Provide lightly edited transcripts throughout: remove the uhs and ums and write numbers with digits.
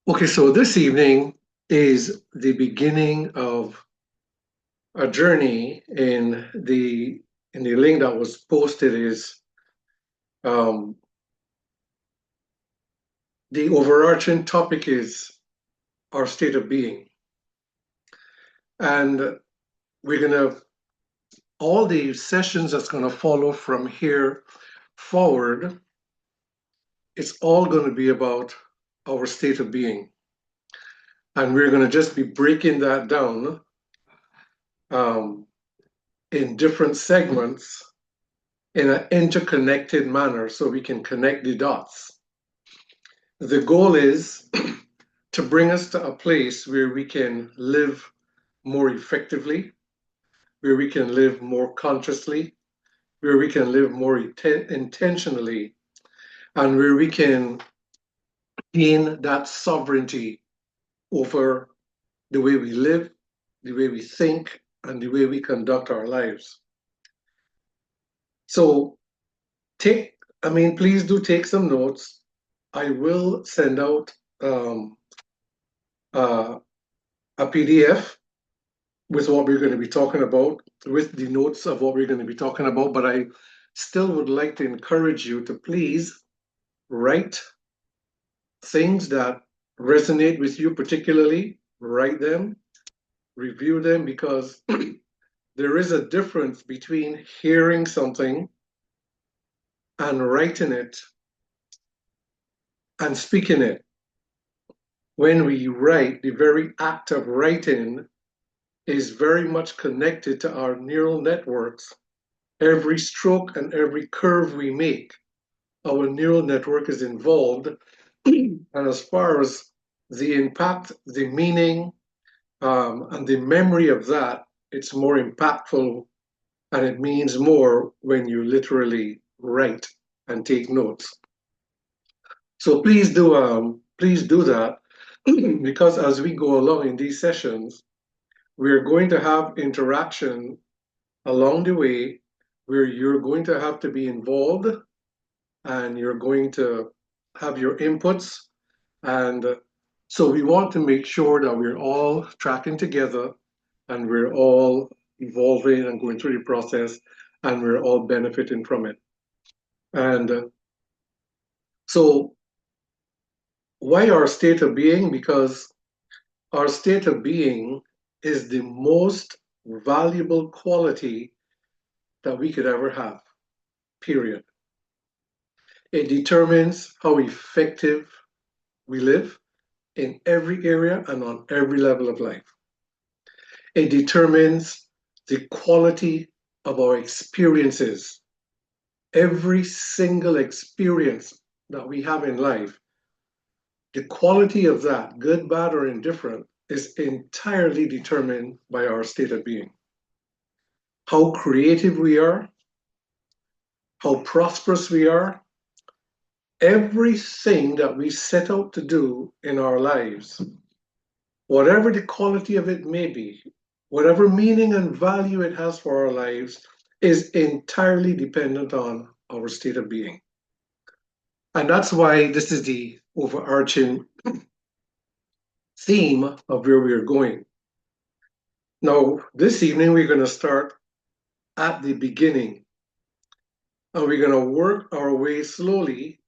Okay, so this evening is the beginning of a journey in the link that was posted is um, the overarching topic is our state of being. And we're gonna all the sessions that's gonna follow from here forward, it's all gonna be about our state of being. And we're gonna just be breaking that down um, in different segments in an interconnected manner so we can connect the dots. The goal is to bring us to a place where we can live more effectively, where we can live more consciously, where we can live more intentionally, and where we can gain that sovereignty over the way we live, the way we think, and the way we conduct our lives. So please do take some notes. I will send out um, uh, a PDF with what we're going to be talking about, with the notes of what we're going to be talking about, but I still would like to encourage you to please write things that resonate with you particularly, write them, review them, because there is a difference between hearing something and writing it and speaking it. When we write, the very act of writing is very much connected to our neural networks. Every stroke and every curve we make, our neural network is involved. And as far as the impact, the meaning, and the memory of that, it's more impactful and it means more when you literally write and take notes. So please do that because as we go along in these sessions, we're going to have interaction along the way where you're going to have to be involved and you're going to have your inputs. And so we want to make sure that we're all tracking together and we're all evolving and going through the process and we're all benefiting from it. And so, why our state of being? Because our state of being is the most valuable quality that we could ever have, period. It determines how effective we live in every area and on every level of life. It determines the quality of our experiences. Every single experience that we have in life, the quality of that, good, bad, or indifferent, is entirely determined by our state of being. How creative we are, how prosperous we are, everything that we set out to do in our lives, whatever the quality of it may be, whatever meaning and value it has for our lives, is entirely dependent on our state of being. And that's why this is the overarching theme of where we're going. Now, this evening, we're going to start at the beginning, and we're going to work our way slowly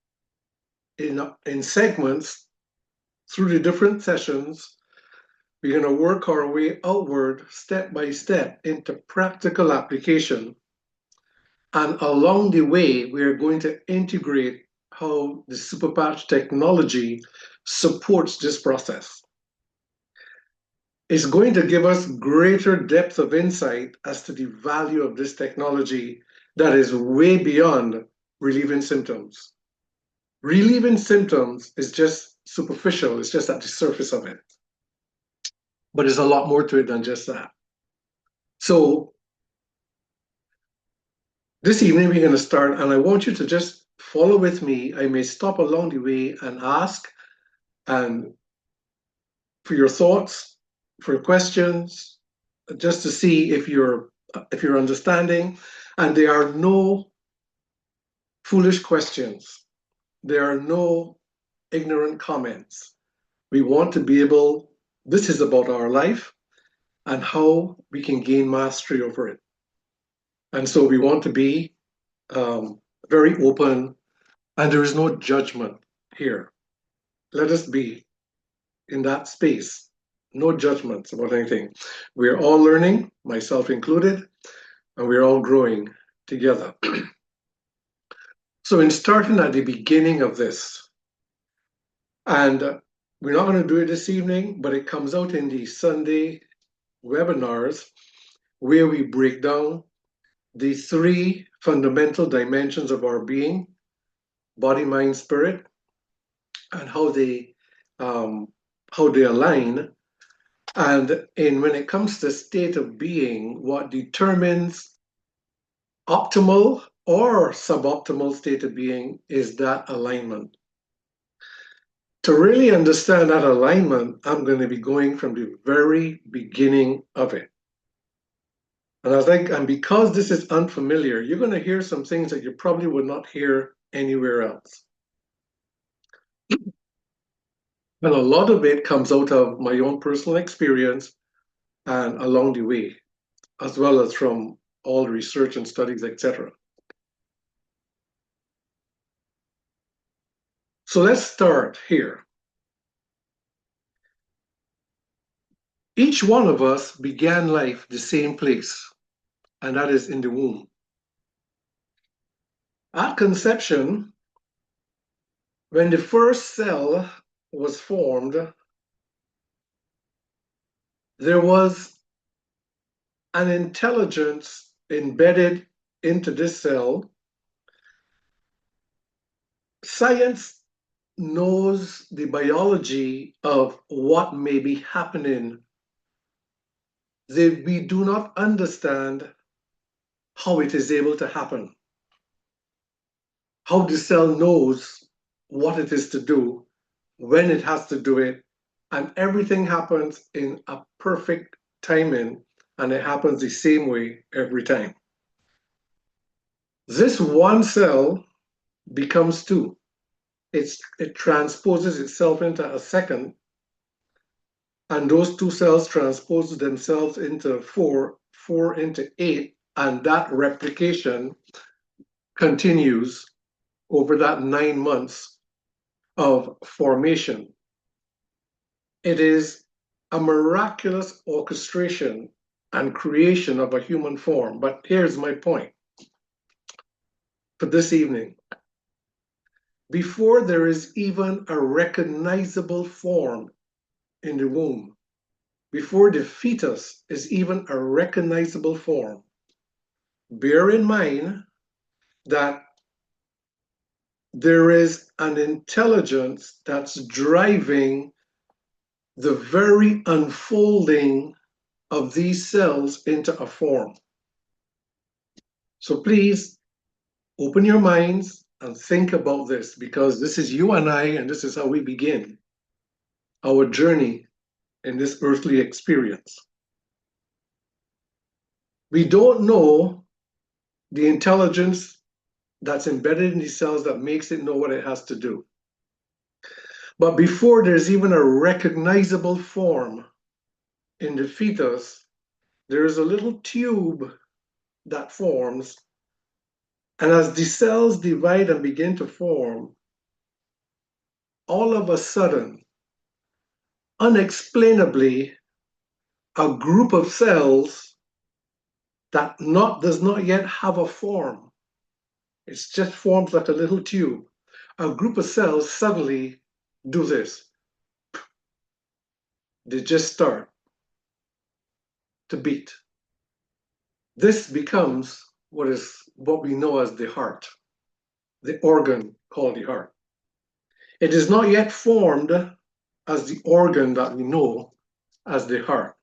in segments through the different sessions. We're going to work our way outward step by step into practical application. And along the way, we're going to integrate how the superpatch technology supports this process. It's going to give us greater depth of insight as to the value of this technology that is way beyond relieving symptoms. Relieving symptoms is just superficial, it's just at the surface of it. But there's a lot more to it than just that. So this evening we're going to start, and I want you to just follow with me. I may stop along the way and ask and for your thoughts, for questions, just to see if you're understanding. And there are no foolish questions. There are no ignorant comments. We want to be able, this is about our life and how we can gain mastery over it. And so we want to be very open, and there is no judgment here. Let us be in that space. No judgments about anything. We're all learning, myself included, and we're all growing together. So, in starting at the beginning of this, and we're not going to do it this evening, but it comes out in the Sunday webinars where we break down the three fundamental dimensions of our being: body, mind, spirit, and how they align. And when it comes to state of being, what determines optimal or suboptimal state of being is that alignment. To really understand that alignment, I'm going to be going from the very beginning of it. And because this is unfamiliar, you're going to hear some things that you probably would not hear anywhere else. And a lot of it comes out of my own personal experience and along the way, as well as from all the research and studies, etc. So let's start here. Each one of us began life the same place, and that is in the womb. At conception, when the first cell was formed, there was an intelligence embedded into this cell. Science knows the biology of what may be happening. We do not understand how it is able to happen, how the cell knows what it is to do, when it has to do it, and everything happens in a perfect timing, and it happens the same way every time. This one cell becomes two. It transposes itself into a second, and those two cells transpose themselves into four into eight, and that replication continues over that 9 months of formation. It is a miraculous orchestration and creation of a human form. But here's my point for this evening. Before there is even a recognizable form in the womb, before the fetus is even a recognizable form, bear in mind that there is an intelligence that's driving the very unfolding of these cells into a form. So please open your minds and think about this, because this is you and I, and this is how we begin our journey in this earthly experience. We don't know the intelligence that's embedded in these cells that makes it know what it has to do. But before there's even a recognizable form in the fetus, there is a little tube that forms. And as the cells divide and begin to form, all of a sudden, unexplainably, a group of cells that does not yet have a form, it's just forms like a little tube, a group of cells suddenly do this. They just start to beat. This becomes what we know as the heart, the organ called the heart. It is not yet formed as the organ that we know as the heart.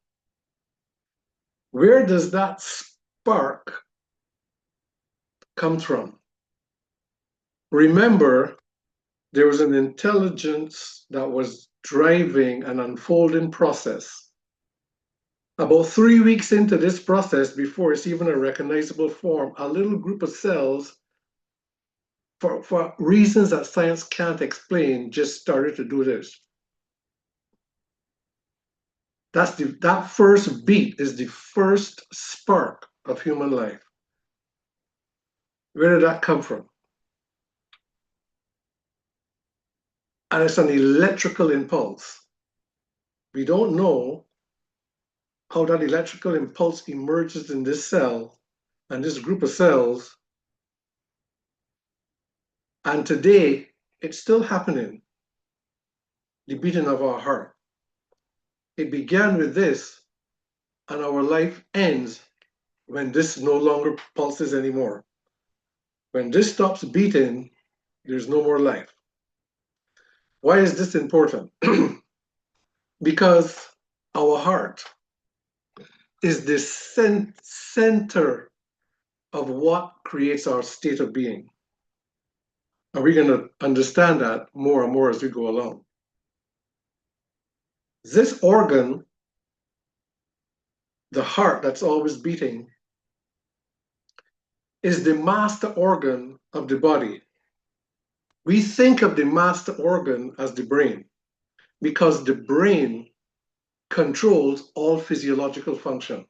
Where does that spark come from? Remember, there was an intelligence that was driving an unfolding process. About 3 weeks into this process, before it's even a recognizable form, a little group of cells, for reasons that science can't explain, just started to do this. That first beat is the first spark of human life. Where did that come from? And it's an electrical impulse. We don't know how that electrical impulse emerges in this cell and this group of cells. And today, it's still happening, the beating of our heart. It began with this, and our life ends when this no longer pulses anymore. When this stops beating, there's no more life. Why is this important? Because our heart is the center of what creates our state of being. And we're going to understand that more and more as we go along. This organ, the heart that's always beating, is the master organ of the body. We think of the master organ as the brain because the brain controls all physiological function.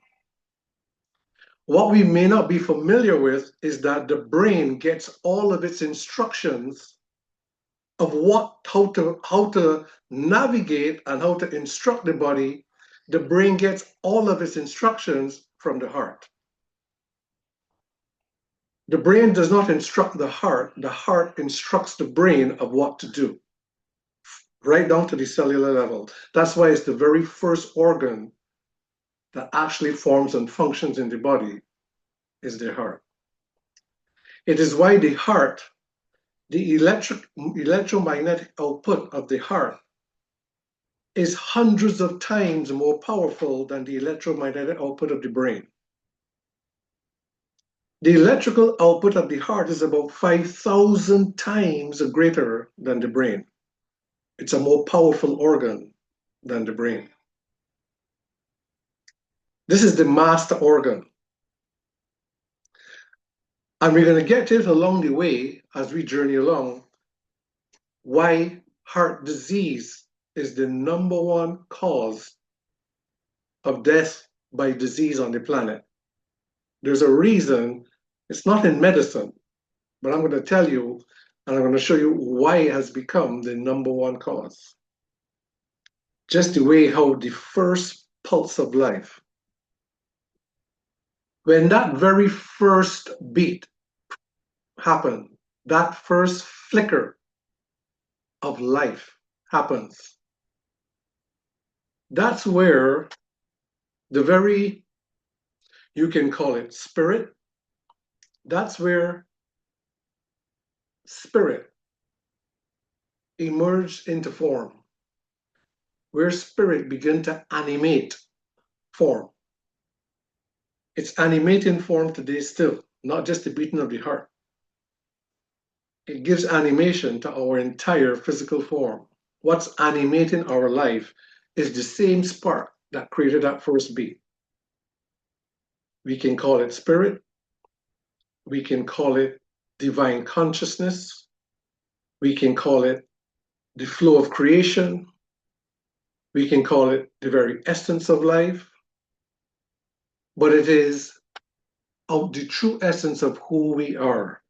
What we may not be familiar with is that the brain gets all of its instructions of how to navigate and how to instruct the body. The brain gets all of its instructions from the heart. The brain does not instruct the heart instructs the brain of what to do, right down to the cellular level. That's why it's the very first organ that actually forms and functions in the body is the heart. It is why the heart, the electromagnetic output of the heart is hundreds of times more powerful than the electromagnetic output of the brain. The electrical output of the heart is about 5,000 times greater than the brain. It's a more powerful organ than the brain. This is the master organ. And we're going to get to it along the way as we journey along, why heart disease is the #1 cause of death by disease on the planet. There's a reason. It's not in medicine, but I'm going to tell you, and I'm going to show you why it has become the #1 cause. Just the way how the first pulse of life, when that very first beat happened, that first flicker of life happens, that's where the very, you can call it spirit, that's where spirit emerged into form, where spirit began to animate form. It's animating form today still, not just the beating of the heart. It gives animation to our entire physical form. What's animating our life is the same spark that created that first beat. We can call it spirit. We can call it divine consciousness. We can call it the flow of creation. We can call it the very essence of life. But it is of the true essence of who we are.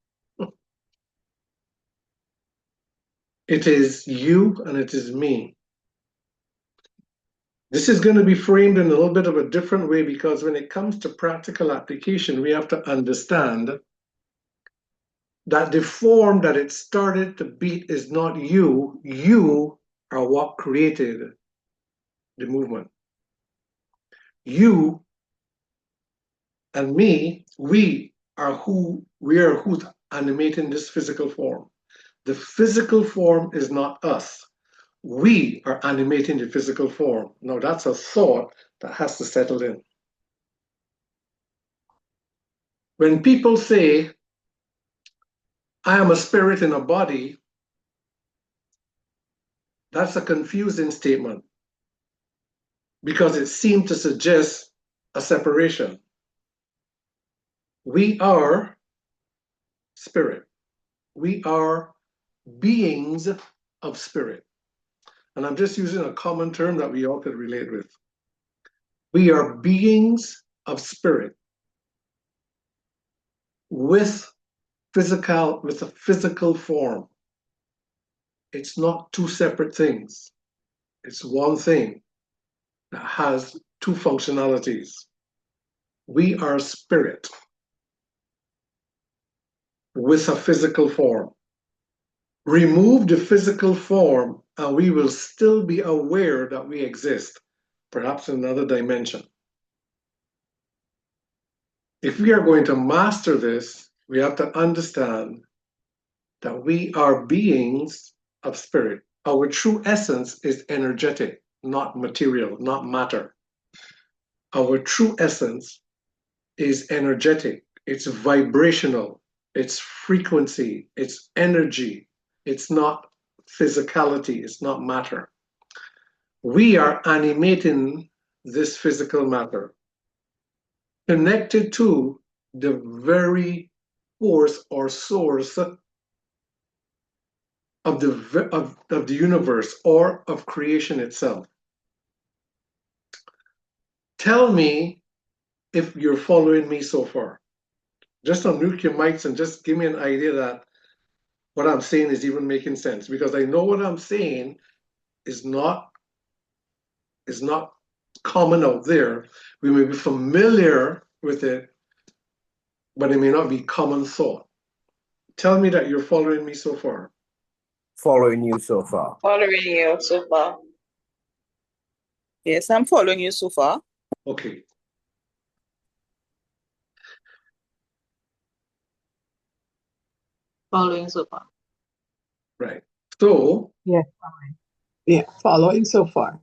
It is you and it is me. This is going to be framed in a little bit of a different way because when it comes to practical application, we have to understand that the form that it started to beat is not you. You are what created the movement. You and me, we are who's animating this physical form. The physical form is not us. We are animating the physical form. Now that's a thought that has to settle in. When people say, I am a spirit in a body, that's a confusing statement because it seems to suggest a separation. We are spirit. We are beings of spirit. And I'm just using a common term that we all could relate with. We are beings of spirit with a physical form. It's not two separate things. It's one thing that has two functionalities. We are spirit with a physical form. Remove the physical form and we will still be aware that we exist, perhaps in another dimension. If we are going to master this, we have to understand that we are beings of spirit. Our true essence is energetic, not material, not matter. Our true essence is energetic, it's vibrational, it's frequency, it's energy, it's not physicality, it's not matter. We are animating this physical matter, connected to the very force or source of the universe or of creation itself. Tell me if you're following me so far. Just unmute your mics and just give me an idea that what I'm saying is even making sense, because I know what I'm saying is not common out there. We may be familiar with it, but it may not be common thought. Tell me that you're following me so far. Following you so far. Following you so far. Yes, I'm following you so far. Okay. Following so far. Right. So. Yeah. Yeah. Following so far.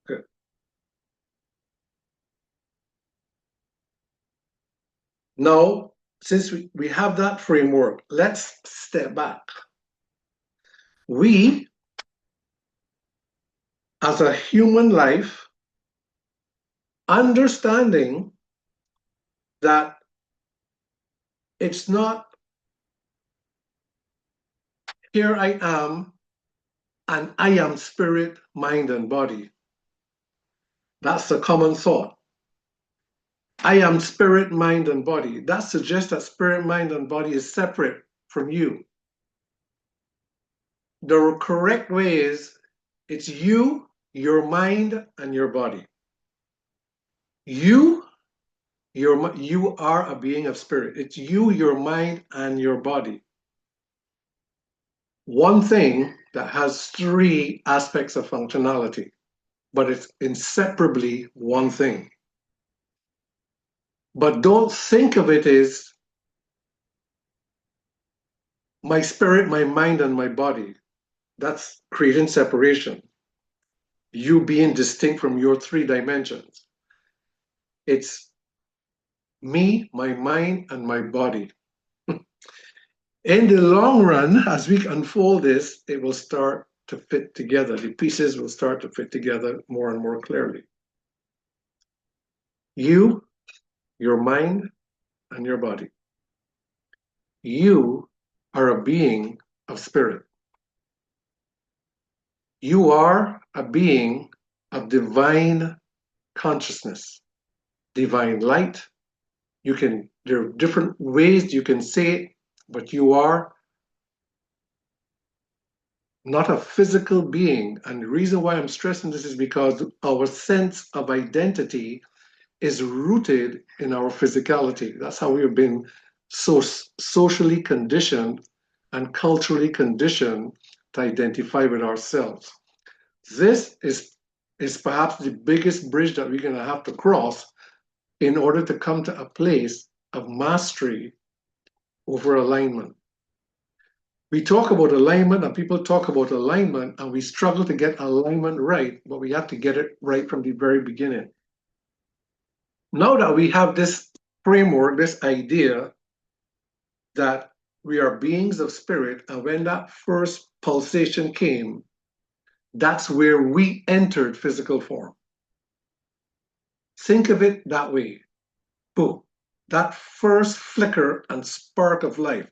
Good. Now, since we have that framework, let's step back. We, as a human life, understanding that it's not here I am and I am spirit, mind, and body. That's a common thought. I am spirit, mind, and body. That suggests that spirit, mind, and body is separate from you. The correct way is it's you, your mind, and your body. You are a being of spirit. It's you, your mind, and your body. One thing that has three aspects of functionality, but it's inseparably one thing. But don't think of it as my spirit, my mind, and my body. That's creating separation. You being distinct from your three dimensions. It's me, my mind, and my body. In the long run, as we unfold this, it will start to fit together. The pieces will start to fit together more and more clearly. You, your mind, and your body. You are a being of spirit. You are a being of divine consciousness, divine light. There are different ways you can say it, but you are not a physical being. And the reason why I'm stressing this is because our sense of identity is rooted in our physicality. That's how we have been so socially conditioned and culturally conditioned to identify with ourselves. This is perhaps the biggest bridge that we're going to have to cross in order to come to a place of mastery over alignment. We talk about alignment and people talk about alignment and we struggle to get alignment right, but we have to get it right from the very beginning. Now that we have this framework, this idea that we are beings of spirit, and when that first pulsation came, that's where we entered physical form. Think of it that way. Boom. That first flicker and spark of life,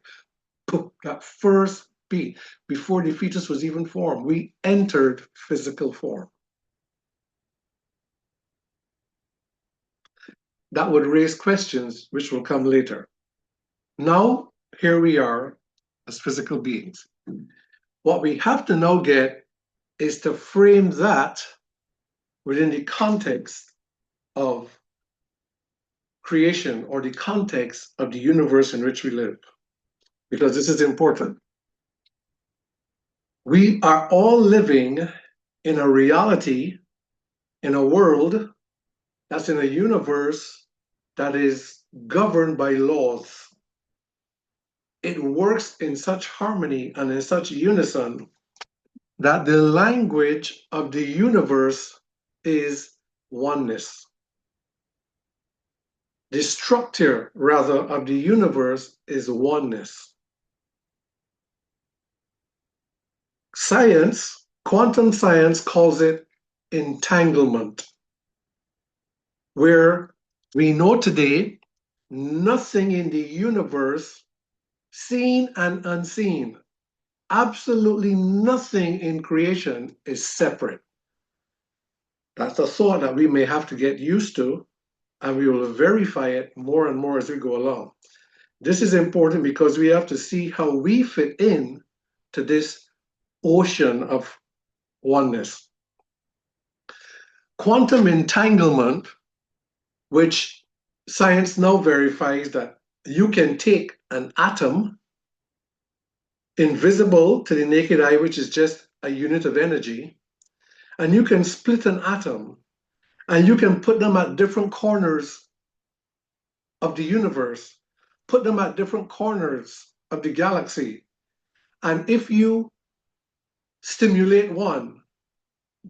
boom, that first beat, before the fetus was even formed, we entered physical form. that would raise questions which will come later. Now, here we are as physical beings. What we have to now get is to frame that within the context of creation or the context of the universe in which we live, because this is important. We are all living in a reality, in a world that's in a universe that is governed by laws. It works in such harmony and in such unison that the language of the universe is oneness. The structure, rather, of the universe is oneness. Science, quantum science, calls it entanglement, where we know today nothing in the universe, seen and unseen, absolutely nothing in creation is separate. That's a thought that we may have to get used to, and we will verify it more and more as we go along. This is important because we have to see how we fit in to this ocean of oneness. Quantum entanglement, which science now verifies that you can take an atom, invisible to the naked eye, which is just a unit of energy, and you can split an atom and you can put them at different corners of the universe, put them at different corners of the galaxy. And if you stimulate one,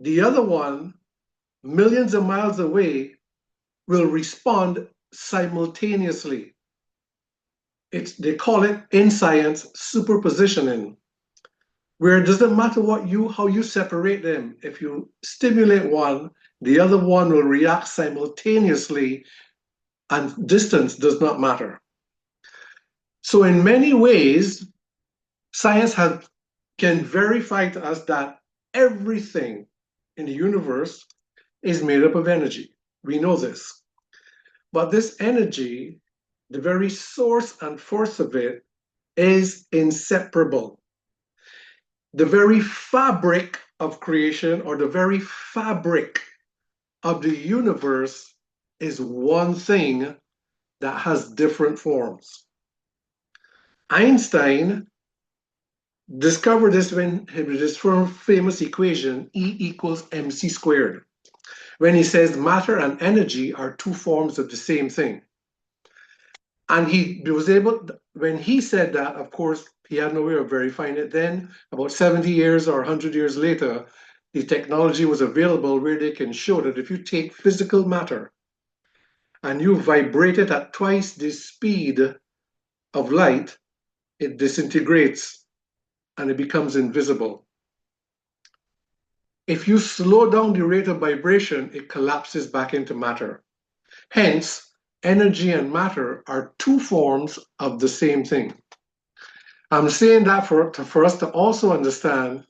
the other one, millions of miles away, will respond simultaneously. They call it in science superpositioning, where it doesn't matter how you separate them. If you stimulate one, the other one will react simultaneously, and distance does not matter. So in many ways, science can verify to us that everything in the universe is made up of energy. We know this. But this energy, the very source and force of it, is inseparable. The very fabric of creation, or the very fabric of the universe, is one thing that has different forms. Einstein discovered this when with his famous equation, E equals mc squared, when he says matter and energy are two forms of the same thing. And he was able, when he said that, of course, he had no way of verifying it then. About 70 years or 100 years later, the technology was available where they can show that if you take physical matter and you vibrate it at twice the speed of light, it disintegrates and it becomes invisible. If you slow down the rate of vibration, it collapses back into matter. Hence, energy and matter are two forms of the same thing. I'm saying that for us to also understand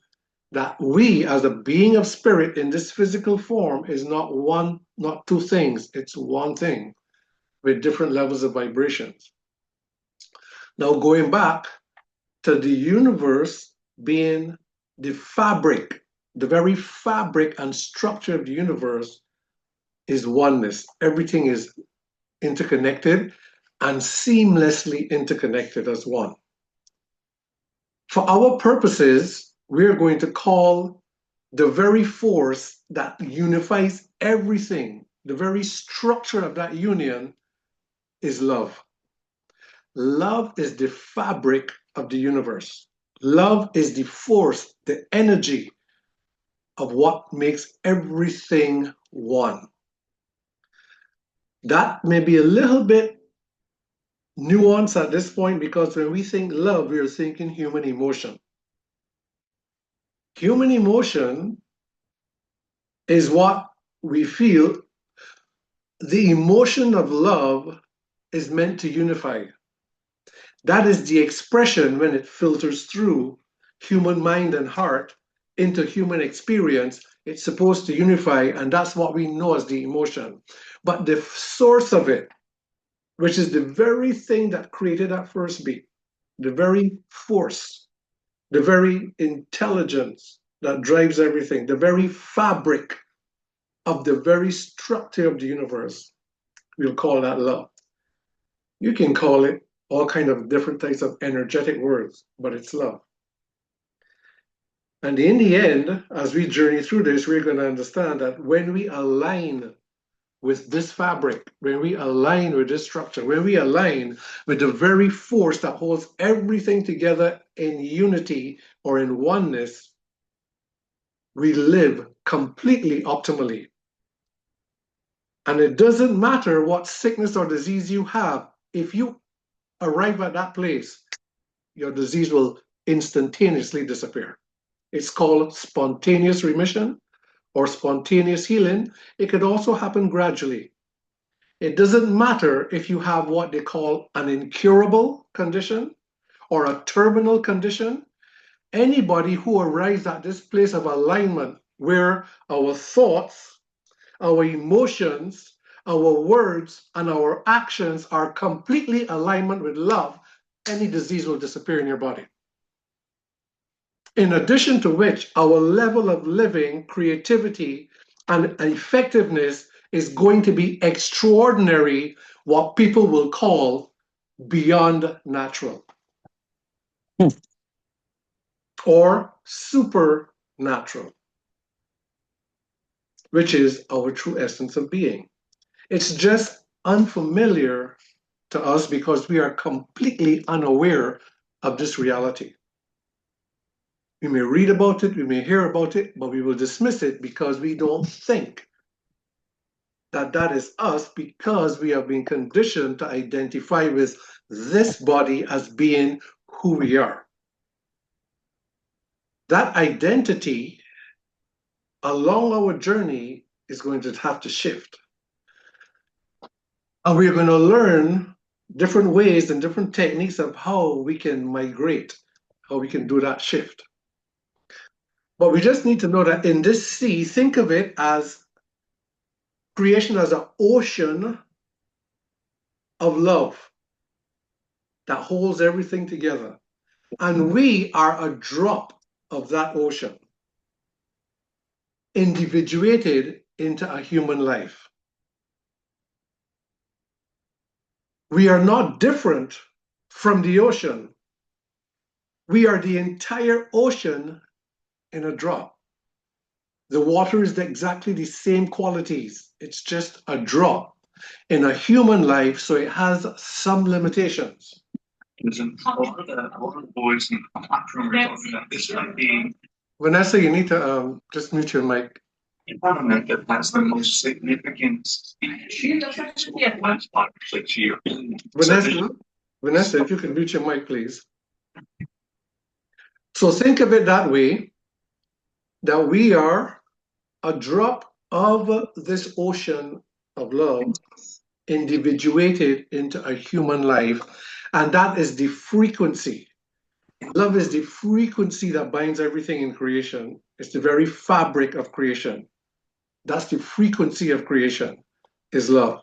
that we, as a being of spirit in this physical form, is not two things, it's one thing with different levels of vibrations. Now, going back to the universe being the fabric, the very fabric and structure of the universe is oneness. Everything is interconnected and seamlessly interconnected as one. For our purposes, we're going to call the very force that unifies everything, the very structure of that union, is love. Love is the fabric of the universe. Love is the force, the energy of what makes everything one. That may be a little bit nuanced at this point, because when we think love, we are thinking human emotion. Human emotion is what we feel. The emotion of love is meant to unify. That is the expression when it filters through human mind and heart into human experience. It's supposed to unify, and that's what we know as the emotion. But the source of it, which is the very thing that created that first beat, the very force, the very intelligence that drives everything, the very fabric of the very structure of the universe, we'll call that love. You can call it all kind of different types of energetic words, but it's love. And in the end, as we journey through this, we're going to understand that when we align with this fabric, when we align with this structure, when we align with the very force that holds everything together in unity or in oneness, we live completely optimally. And it doesn't matter what sickness or disease you have, if you arrive at that place, your disease will instantaneously disappear. It's called spontaneous remission or spontaneous healing. It could also happen gradually. It doesn't matter if you have what they call an incurable condition or a terminal condition. Anybody who arrives at this place of alignment where our thoughts, our emotions, our words, and our actions are completely alignment with love, any disease will disappear in your body. In addition to which, our level of living, creativity, and effectiveness is going to be extraordinary, what people will call beyond natural or supernatural, which is our true essence of being. It's just unfamiliar to us because we are completely unaware of this reality. We may read about it, we may hear about it, but we will dismiss it because we don't think that that is us, because we have been conditioned to identify with this body as being who we are. That identity along our journey is going to have to shift. And we're going to learn different ways and different techniques of how we can migrate, how we can do that shift. But we just need to know that in this sea, think of it as creation as an ocean of love that holds everything together. And we are a drop of that ocean, individuated into a human life. We are not different from the ocean. We are the entire ocean in a drop. The water is exactly the same qualities. It's just a drop in a human life, so it has some limitations. There's a lot of boys in the classroom are talking about this being Vanessa, you need to just mute your mic. environment that's the most significant change in the last 5 or 6 years. Vanessa, if you can mute your mic, please. So think of it that way, that we are a drop of this ocean of love individuated into a human life, and that is the frequency. Love is the frequency that binds everything in creation. It's the very fabric of creation. That's the frequency of creation, is love.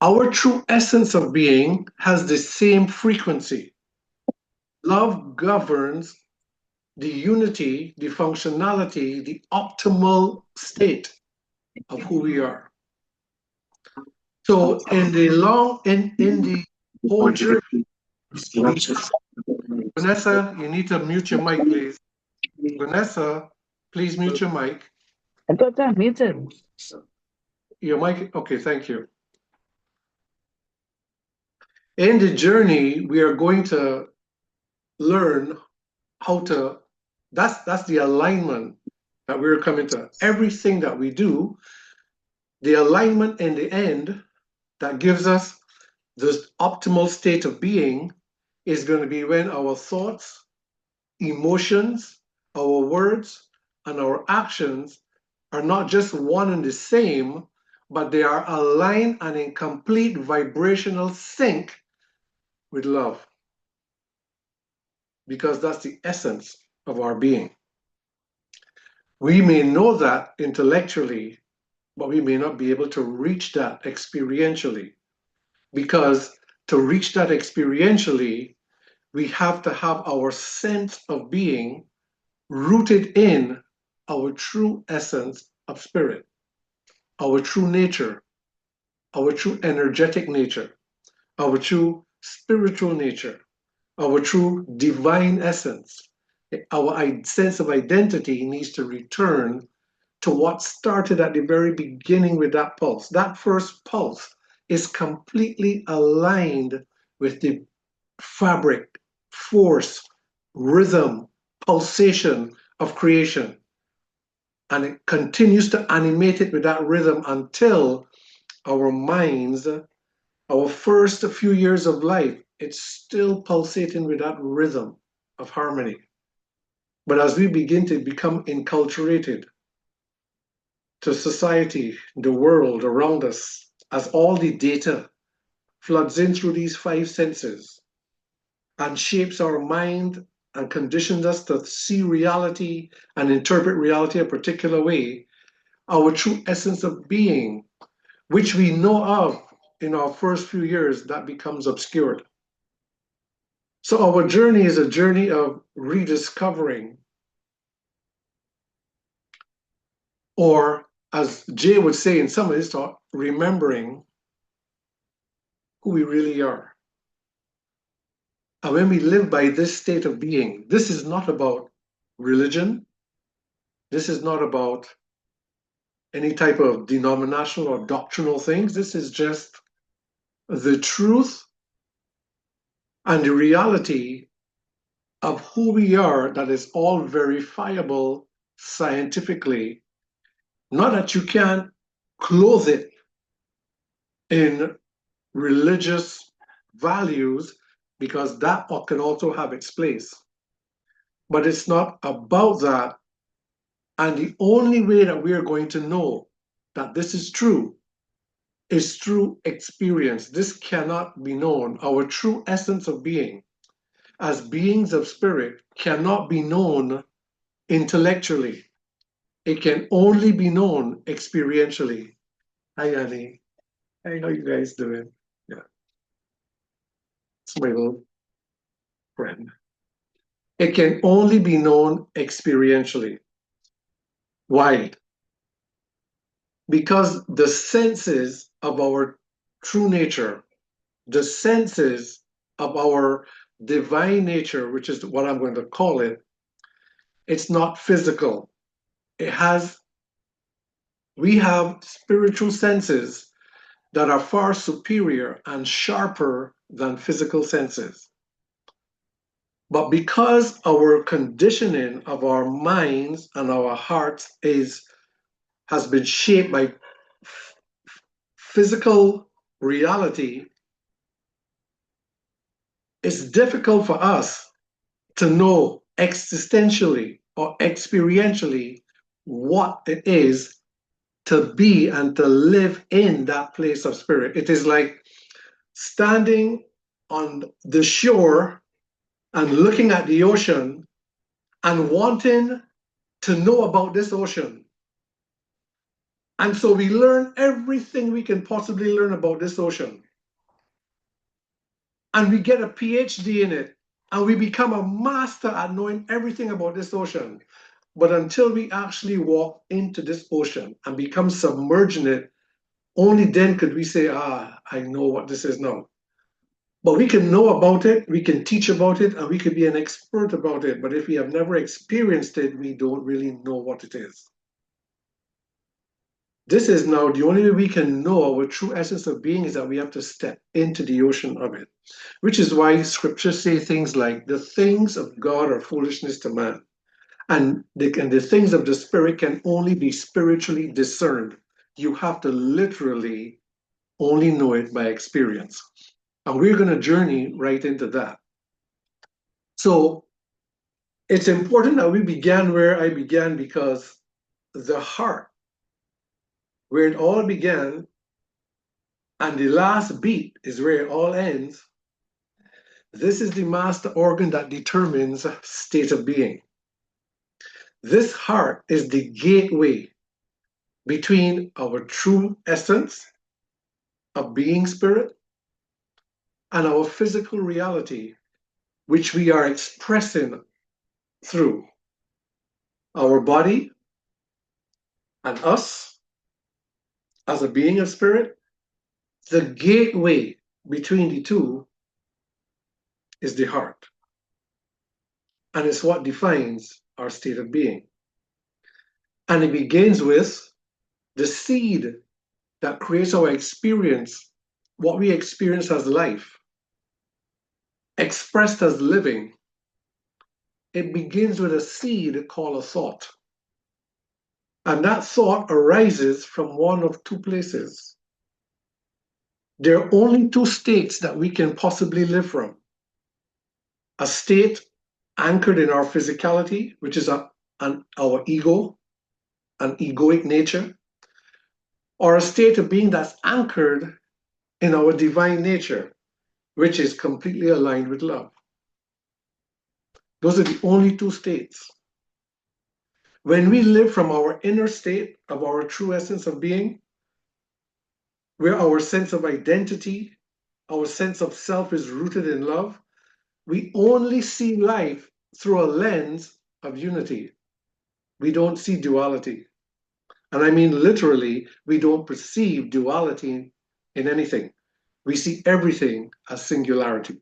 Our true essence of being has the same frequency. Love governs the unity, the functionality, the optimal state of who we are. So in the whole journey, Vanessa, you need to mute your mic, please. Vanessa, please mute your mic. I got that muted. Your mic, okay, thank you. In the journey, we are going to learn how to, that's the alignment that we're coming to. Everything that we do, the alignment in the end that gives us this optimal state of being is going to be when our thoughts, emotions, our words, and our actions are not just one and the same, but they are aligned and in complete vibrational sync with love. Because that's the essence of our being. We may know that intellectually, but we may not be able to reach that experientially. Because to reach that experientially, we have to have our sense of being rooted in our true essence of spirit, our true nature, our true energetic nature, our true spiritual nature, our true divine essence. Our sense of identity needs to return to what started at the very beginning with that pulse. That first pulse is completely aligned with the fabric, force, rhythm, pulsation of creation. And it continues to animate it with that rhythm until our minds, our first few years of life, it's still pulsating with that rhythm of harmony. But as we begin to become enculturated to society, the world around us, as all the data floods in through these five senses and shapes our mind and conditions us to see reality and interpret reality a particular way, our true essence of being, which we know of in our first few years, that becomes obscured. So our journey is a journey of rediscovering, or as Jay would say in some of his talk, remembering who we really are. And when we live by this state of being, this is not about religion. This is not about any type of denominational or doctrinal things. This is just the truth and the reality of who we are that is all verifiable scientifically. Not that you can't clothe it in religious values, because that can also have its place. But it's not about that. And the only way that we are going to know that this is true is through experience. This cannot be known. Our true essence of being as beings of spirit cannot be known intellectually. It can only be known experientially. Hi, Annie. Hey, how you guys doing? Yeah. It's my little friend. It can only be known experientially. Why? Because the senses of our true nature, the senses of our divine nature, which is what I'm going to call it, it's not physical. We have spiritual senses that are far superior and sharper than physical senses. But because our conditioning of our minds and our hearts has been shaped by physical reality, it's difficult for us to know existentially or experientially what it is to be and to live in that place of spirit. It is like standing on the shore and looking at the ocean and wanting to know about this ocean. And so we learn everything we can possibly learn about this ocean. And we get a PhD in it. And we become a master at knowing everything about this ocean. But until we actually walk into this ocean and become submerged in it, only then could we say, I know what this is now. But we can know about it, we can teach about it, and we could be an expert about it. But if we have never experienced it, we don't really know what it is. This is now the only way we can know our true essence of being, is that we have to step into the ocean of it, which is why scriptures say things like, the things of God are foolishness to man. And the things of the spirit can only be spiritually discerned. You have to literally only know it by experience. And we're going to journey right into that. So it's important that we began where I began, because the heart, where it all began, and the last beat is where it all ends. This is the master organ that determines state of being. This heart is the gateway between our true essence of being spirit and our physical reality, which we are expressing through our body and us as a being of spirit. The gateway between the two is the heart, and it's what defines our state of being. And it begins with the seed that creates our experience, what we experience as life, expressed as living. It begins with a seed called a thought. And that thought arises from one of two places. There are only two states that we can possibly live from. A state anchored in our physicality, which is our ego, an egoic nature, or a state of being that's anchored in our divine nature, which is completely aligned with love. Those are the only two states. When we live from our inner state of our true essence of being, where our sense of identity, our sense of self is rooted in love, we only see life through a lens of unity. We don't see duality. And I mean literally, we don't perceive duality in anything. We see everything as singularity.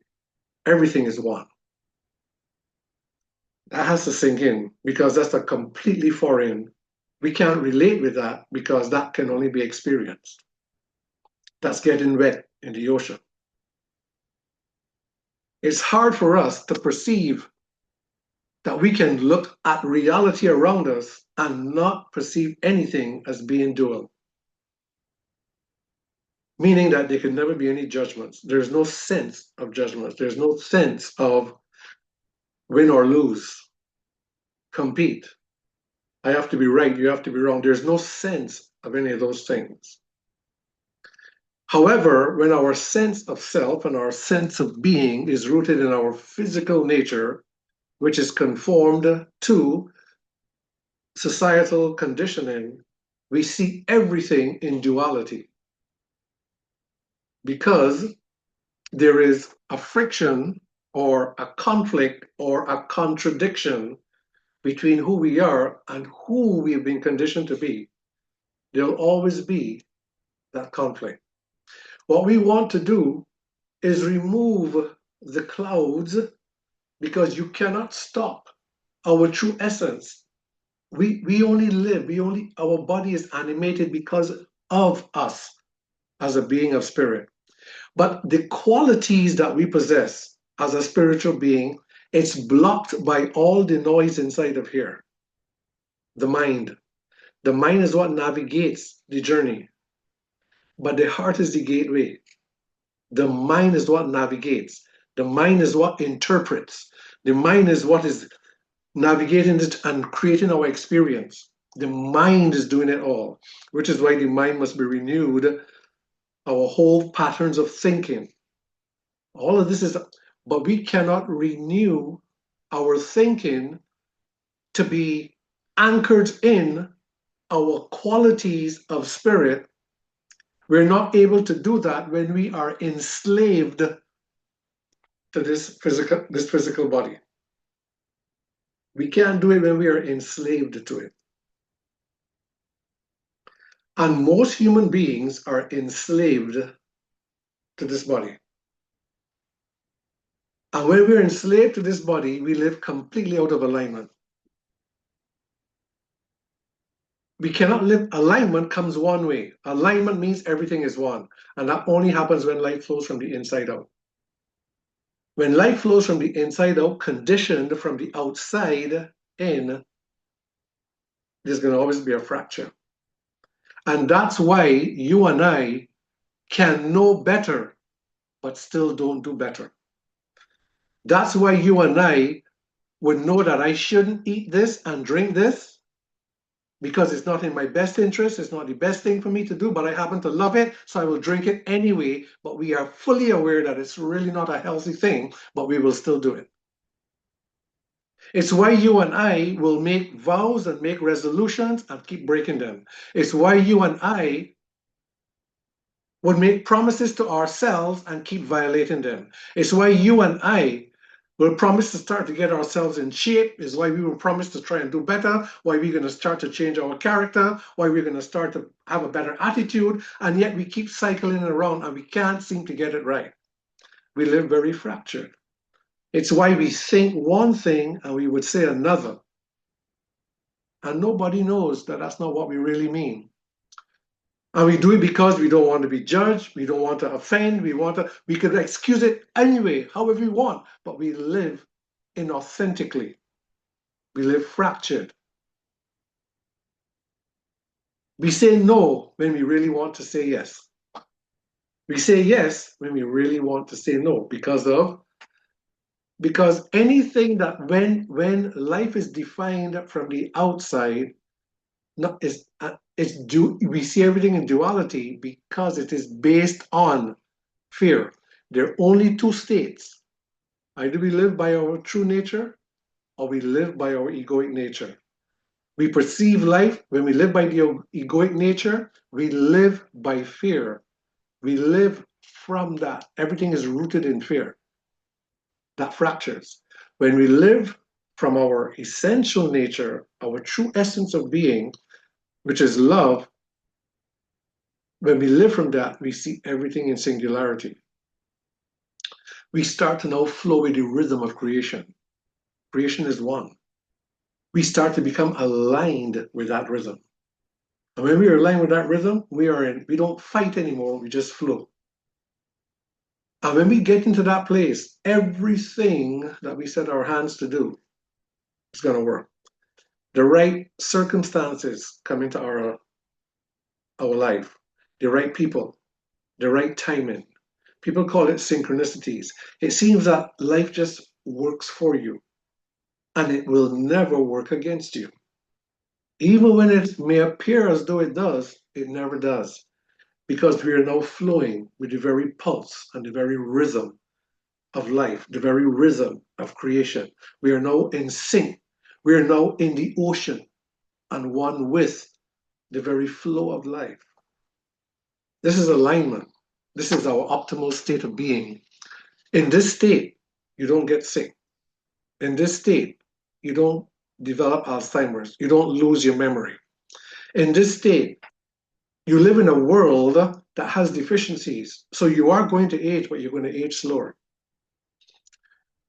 Everything is one. That has to sink in because that's a completely foreign. We can't relate with that because that can only be experienced. That's getting wet in the ocean. It's hard for us to perceive that we can look at reality around us and not perceive anything as being dual. Meaning that there can never be any judgments. There's no sense of judgments. There's no sense of win or lose, compete. I have to be right, you have to be wrong. There's no sense of any of those things. However, when our sense of self and our sense of being is rooted in our physical nature, which is conformed to societal conditioning, we see everything in duality. Because there is a friction or a conflict or a contradiction between who we are and who we've been conditioned to be. There'll always be that conflict. What we want to do is remove the clouds because you cannot stop our true essence. We only live, our body is animated because of us as a being of spirit. But the qualities that we possess as a spiritual being, it's blocked by all the noise inside of here. The mind. The mind is what navigates the journey, but the heart is the gateway. The mind is what navigates. The mind is what interprets. The mind is what is navigating it and creating our experience. The mind is doing it all, which is why the mind must be renewed. Our whole patterns of thinking. All of this is, but we cannot renew our thinking to be anchored in our qualities of spirit. We're not able to do that when we are enslaved to this physical body. We can't do it when we are enslaved to it. And most human beings are enslaved to this body. And when we're enslaved to this body, we live completely out of alignment. We cannot live, alignment comes one way. Alignment means everything is one. And that only happens when life flows from the inside out. When life flows from the inside out, conditioned from the outside in, there's going to always be a fracture. And that's why you and I can know better, but still don't do better. That's why you and I would know that I shouldn't eat this and drink this because it's not in my best interest. It's not the best thing for me to do, but I happen to love it, so I will drink it anyway. But we are fully aware that it's really not a healthy thing, but we will still do it. It's why you and I will make vows and make resolutions and keep breaking them. It's why you and I would make promises to ourselves and keep violating them. It's why you and I will promise to start to get ourselves in shape. It's why we will promise to try and do better, why we're going to start to change our character, why we're going to start to have a better attitude, and yet we keep cycling around and we can't seem to get it right. We live very fractured. It's why we think one thing and we would say another. And nobody knows that that's not what we really mean. And we do it because we don't want to be judged, we don't want to offend, we could excuse it anyway, however we want, but we live inauthentically. We live fractured. We say no when we really want to say yes. We say yes when we really want to say no because anything that when life is defined from the outside, we see everything in duality because it is based on fear. There are only two states. Either we live by our true nature or we live by our egoic nature. We perceive life when we live by the egoic nature, we live by fear. We live from that. Everything is rooted in fear. That fractures. When we live from our essential nature, our true essence of being, which is love, when we live from that, we see everything in singularity. We start to now flow with the rhythm of creation. Creation is one. We start to become aligned with that rhythm. And when we are aligned with that rhythm, we don't fight anymore, we just flow. And when we get into that place, everything that we set our hands to do is going to work. The right circumstances come into our life, the right people, the right timing. People call it synchronicities. It seems that life just works for you and it will never work against you. Even when it may appear as though it does, it never does. Because we are now flowing with the very pulse and the very rhythm of life, the very rhythm of creation. We are now in sync. We are now in the ocean and one with the very flow of life. This is alignment. This is our optimal state of being. In this state, you don't get sick. In this state, you don't develop Alzheimer's. You don't lose your memory. In this state, you live in a world that has deficiencies. So you are going to age, but you're going to age slower.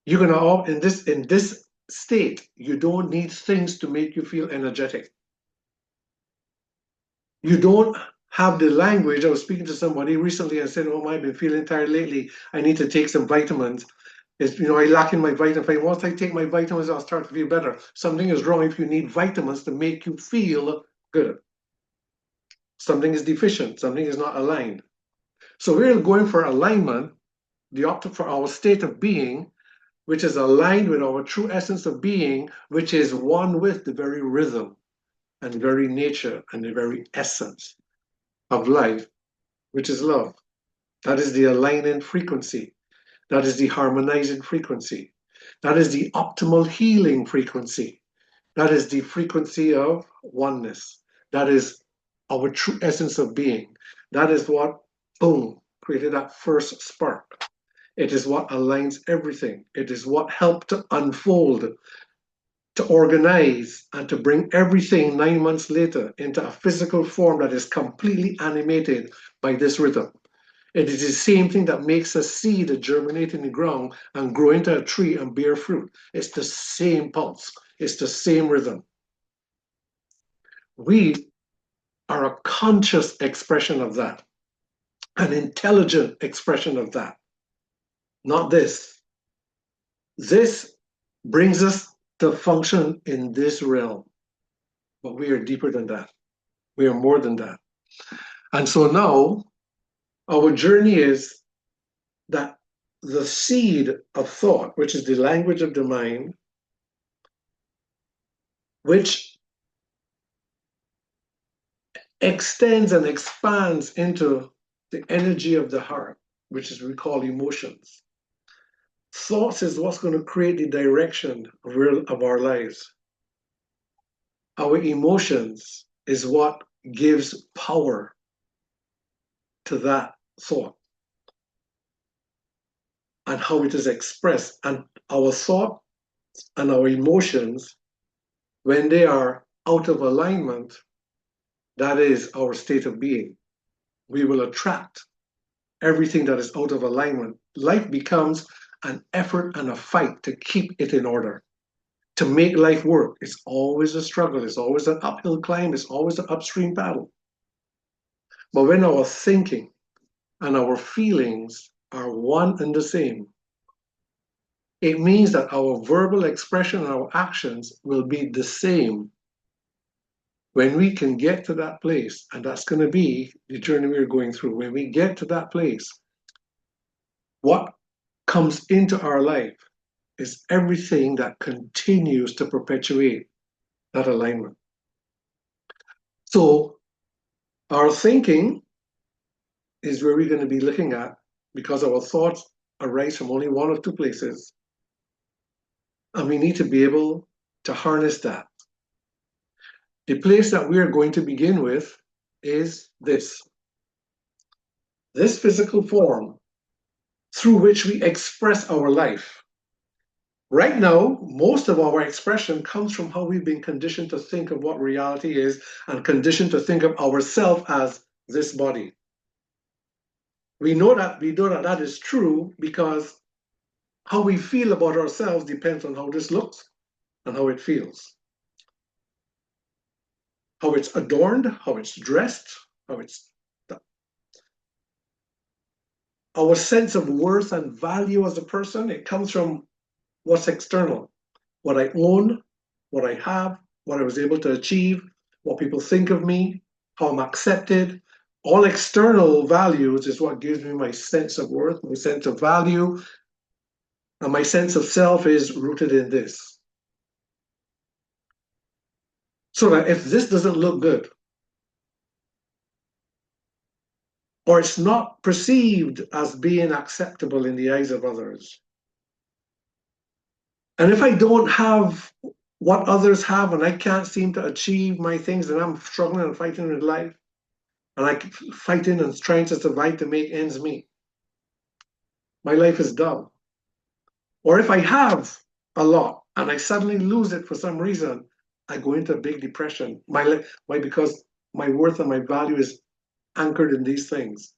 You're going to, in this state, you don't need things to make you feel energetic. You don't have the language. I was speaking to somebody recently and said, oh, I've been feeling tired lately. I need to take some vitamins. I lack in my vitamin. Once I take my vitamins, I'll start to feel better. Something is wrong if you need vitamins to make you feel good. Something is deficient. Something is not aligned. So we're going for alignment, for our state of being, which is aligned with our true essence of being, which is one with the very rhythm and very nature and the very essence of life, which is love. That is the aligning frequency. That is the harmonizing frequency. That is the optimal healing frequency. That is the frequency of oneness. That is our true essence of being. That is what, boom, created that first spark. It is what aligns everything. It is what helped to unfold, to organize, and to bring everything 9 months later into a physical form that is completely animated by this rhythm. It is the same thing that makes a seed germinate in the ground and grow into a tree and bear fruit. It's the same pulse. It's the same rhythm. We are a conscious expression of that, an intelligent expression of that. Not this. This brings us to function in this realm. But we are deeper than that. We are more than that. And so now, our journey is that the seed of thought, which is the language of the mind, which extends and expands into the energy of the heart, which is we call emotions. thoughts is what's going to create the direction of our lives. Our emotions is what gives power to that thought and how it is expressed. And our thought and our emotions, when they are out of alignment, that is our state of being. We will attract everything that is out of alignment. Life becomes an effort and a fight to keep it in order, to make life work. It's always a struggle. It's always an uphill climb. It's always an upstream battle. But when our thinking and our feelings are one and the same, it means that our verbal expression and our actions will be the same. When we can get to that place, and that's going to be the journey we're going through, when we get to that place, what comes into our life is everything that continues to perpetuate that alignment. So our thinking is where we're going to be looking at, because our thoughts arise from only one or two places. And we need to be able to harness that. The place that we are going to begin with is this physical form through which we express our life. Right now, most of our expression comes from how we've been conditioned to think of what reality is and conditioned to think of ourselves as this body. We know that that is true because how we feel about ourselves depends on how this looks and how it feels. How it's adorned, how it's dressed, how it's done. Our sense of worth and value as a person, it comes from what's external, what I own, what I have, what I was able to achieve, what people think of me, how I'm accepted. All external values is what gives me my sense of worth, my sense of value, and my sense of self is rooted in this. So that if this doesn't look good, or it's not perceived as being acceptable in the eyes of others, and if I don't have what others have and I can't seem to achieve my things, and I'm struggling and fighting in life, and I keep fighting and trying to survive to make ends meet, my life is dull. Or if I have a lot and I suddenly lose it for some reason, I go into a big depression. Why? Because my worth and my value is anchored in these things.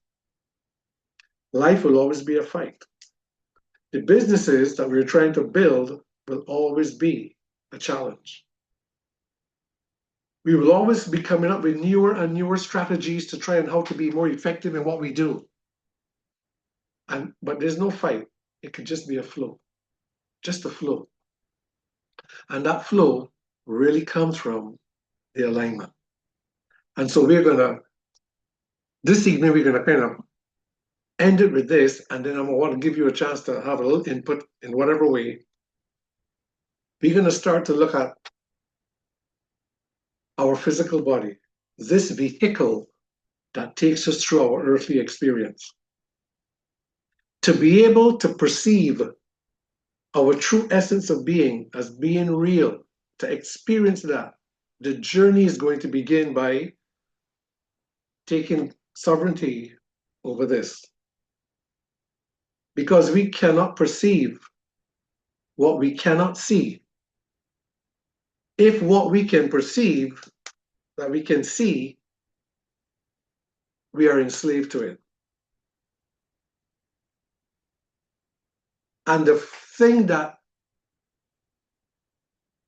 Life will always be a fight. The businesses that we're trying to build will always be a challenge. We will always be coming up with newer and newer strategies to try and how to be more effective in what we do. But there's no fight. It could just be a flow, just a flow. And that flow really comes from the alignment. And so this evening, we're gonna kind of end it with this, and then I'm gonna want to give you a chance to have a little input in whatever way. We're gonna start to look at our physical body, this vehicle that takes us through our earthly experience. To be able to perceive our true essence of being as being real, to experience that, the journey is going to begin by taking sovereignty over this. Because we cannot perceive what we cannot see. If what we can perceive, that we can see, we are enslaved to it. And the thing that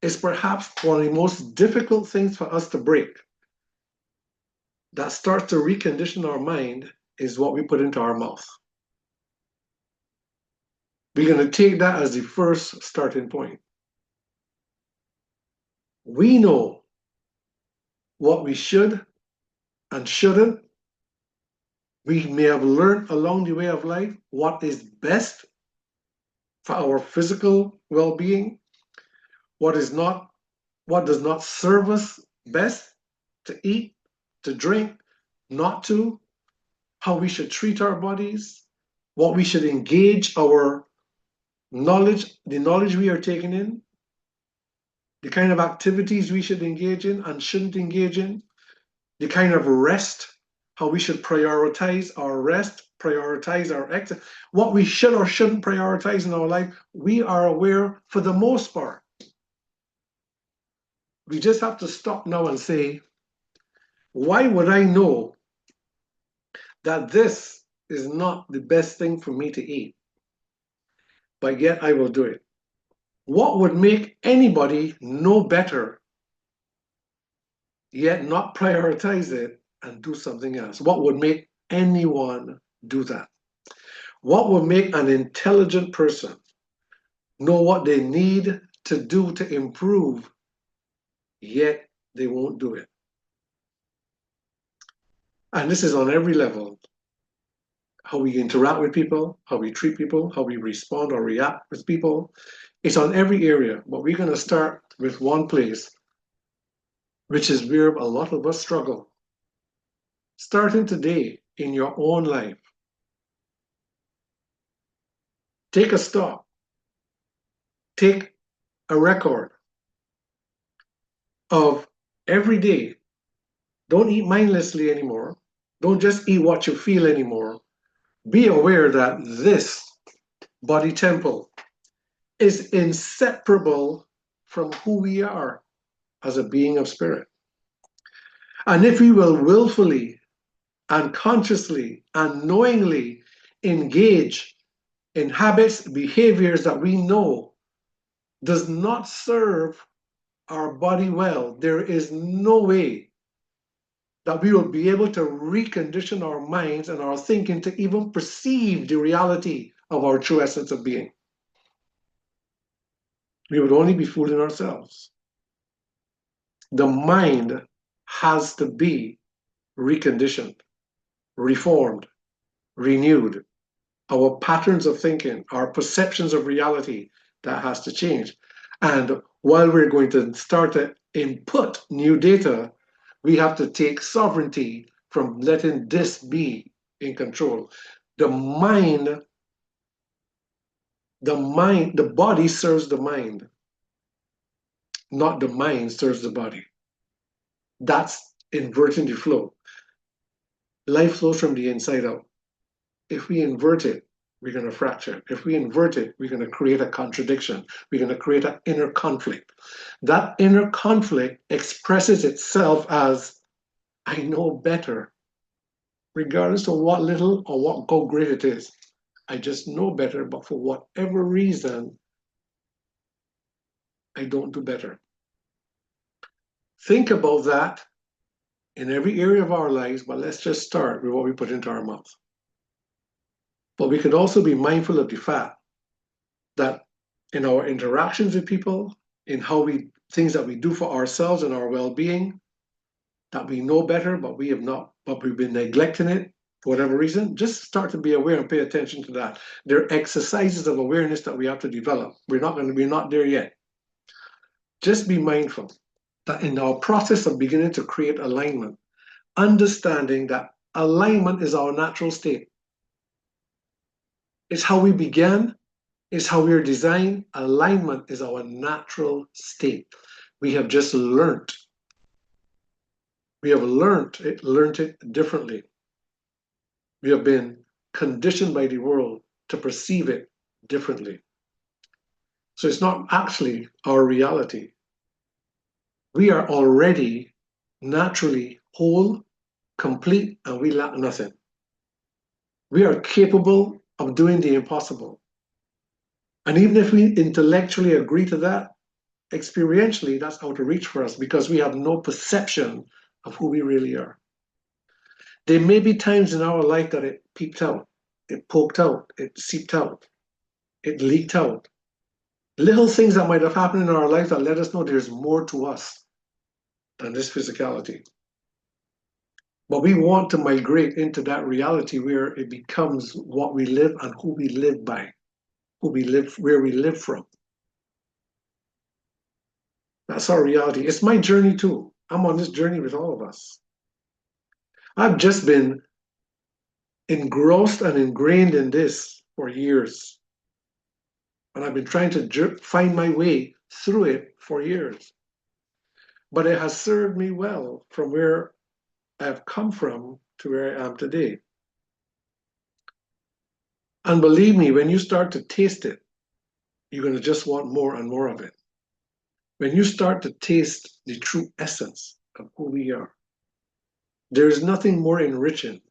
is perhaps one of the most difficult things for us to break, that starts to recondition our mind, is what we put into our mouth. We're going to take that as the first starting point. We know what we should and shouldn't. We may have learned along the way of life what is best for our physical well-being, what does not serve us best to eat, to drink, not to, how we should treat our bodies, what we should engage our knowledge, the knowledge we are taking in, the kind of activities we should engage in and shouldn't engage in, the kind of rest, how we should prioritize our rest, prioritize our exercise, what we should or shouldn't prioritize in our life, we are aware for the most part. We just have to stop now and say, why would I know that this is not the best thing for me to eat, but yet I will do it? What would make anybody know better, yet not prioritize it and do something else? What would make anyone do that? What would make an intelligent person know what they need to do to improve, yet they won't do it? And this is on every level. How we interact with people, how we treat people, how we respond or react with people. It's on every area, but we're going to start with one place, which is where a lot of us struggle. Starting today in your own life, take a stop, take a record of every day. Don't eat mindlessly anymore. Don't just eat what you feel anymore. Be aware that this body temple is inseparable from who we are as a being of spirit. And if we will willfully and consciously and knowingly engage in habits, behaviors that we know does not serve our body well, there is no way that we will be able to recondition our minds and our thinking to even perceive the reality of our true essence of being. We would only be fooling ourselves. The mind has to be reconditioned, reformed, renewed. Our patterns of thinking, our perceptions of reality, that has to change. And while we're going to start to input new data, we have to take sovereignty from letting this be in control. The body serves the mind, not the mind serves the body. That's inverting the flow. Life flows from the inside out. If we invert it, we're going to fracture. If we invert it, we're going to create a contradiction. We're going to create an inner conflict. That inner conflict expresses itself as, I know better, regardless of what little or what how great it is. I just know better, but for whatever reason, I don't do better. Think about that in every area of our lives, but let's just start with what we put into our mouth. But we could also be mindful of the fact that in our interactions with people, in how things that we do for ourselves and our well-being, that we know better, but we've been neglecting it for whatever reason, just start to be aware and pay attention to that. There are exercises of awareness that we have to develop. We're not there yet. Just be mindful that in our process of beginning to create alignment, understanding that alignment is our natural state. It's how we began, it's how we are designed. Alignment is our natural state. We have just learned. We have learned it differently. We have been conditioned by the world to perceive it differently. So it's not actually our reality. We are already naturally whole, complete, and we lack nothing. We are capable of doing the impossible. And even if we intellectually agree to that, experientially, that's out of reach for us because we have no perception of who we really are. There may be times in our life that it peeped out, it poked out, it seeped out, it leaked out. Little things that might have happened in our life that let us know there's more to us than this physicality. But we want to migrate into that reality where it becomes what we live and who we live by, where we live from. That's our reality. It's my journey too. I'm on this journey with all of us. I've just been engrossed and ingrained in this for years. And I've been trying to find my way through it for years. But it has served me well from where I've come from to where I am today. And believe me, when you start to taste it, you're going to just want more and more of it. When you start to taste the true essence of who we are, there is nothing more enriching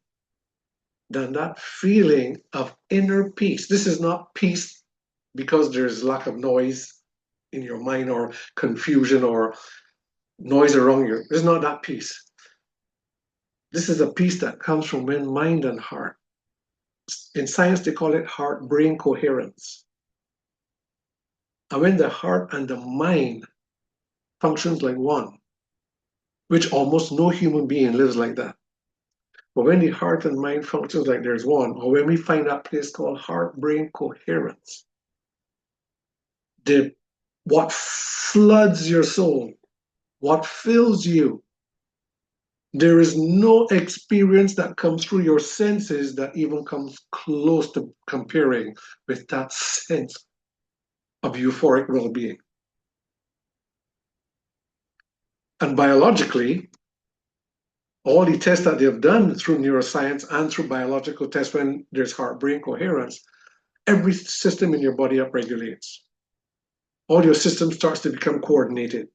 than that feeling of inner peace. This is not peace because there's lack of noise in your mind or confusion or noise around you. It's not that peace. This is a peace that comes from when mind and heart. In science, they call it heart-brain coherence. And when the heart and the mind functions like one, which almost no human being lives like that. But when the heart and mind functions like there's one, or when we find that place called heart-brain coherence, what floods your soul, what fills you, there is no experience that comes through your senses that even comes close to comparing with that sense of euphoric well-being. And biologically, all the tests that they've done through neuroscience and through biological tests when there's heart-brain coherence, every system in your body upregulates. All your system starts to become coordinated.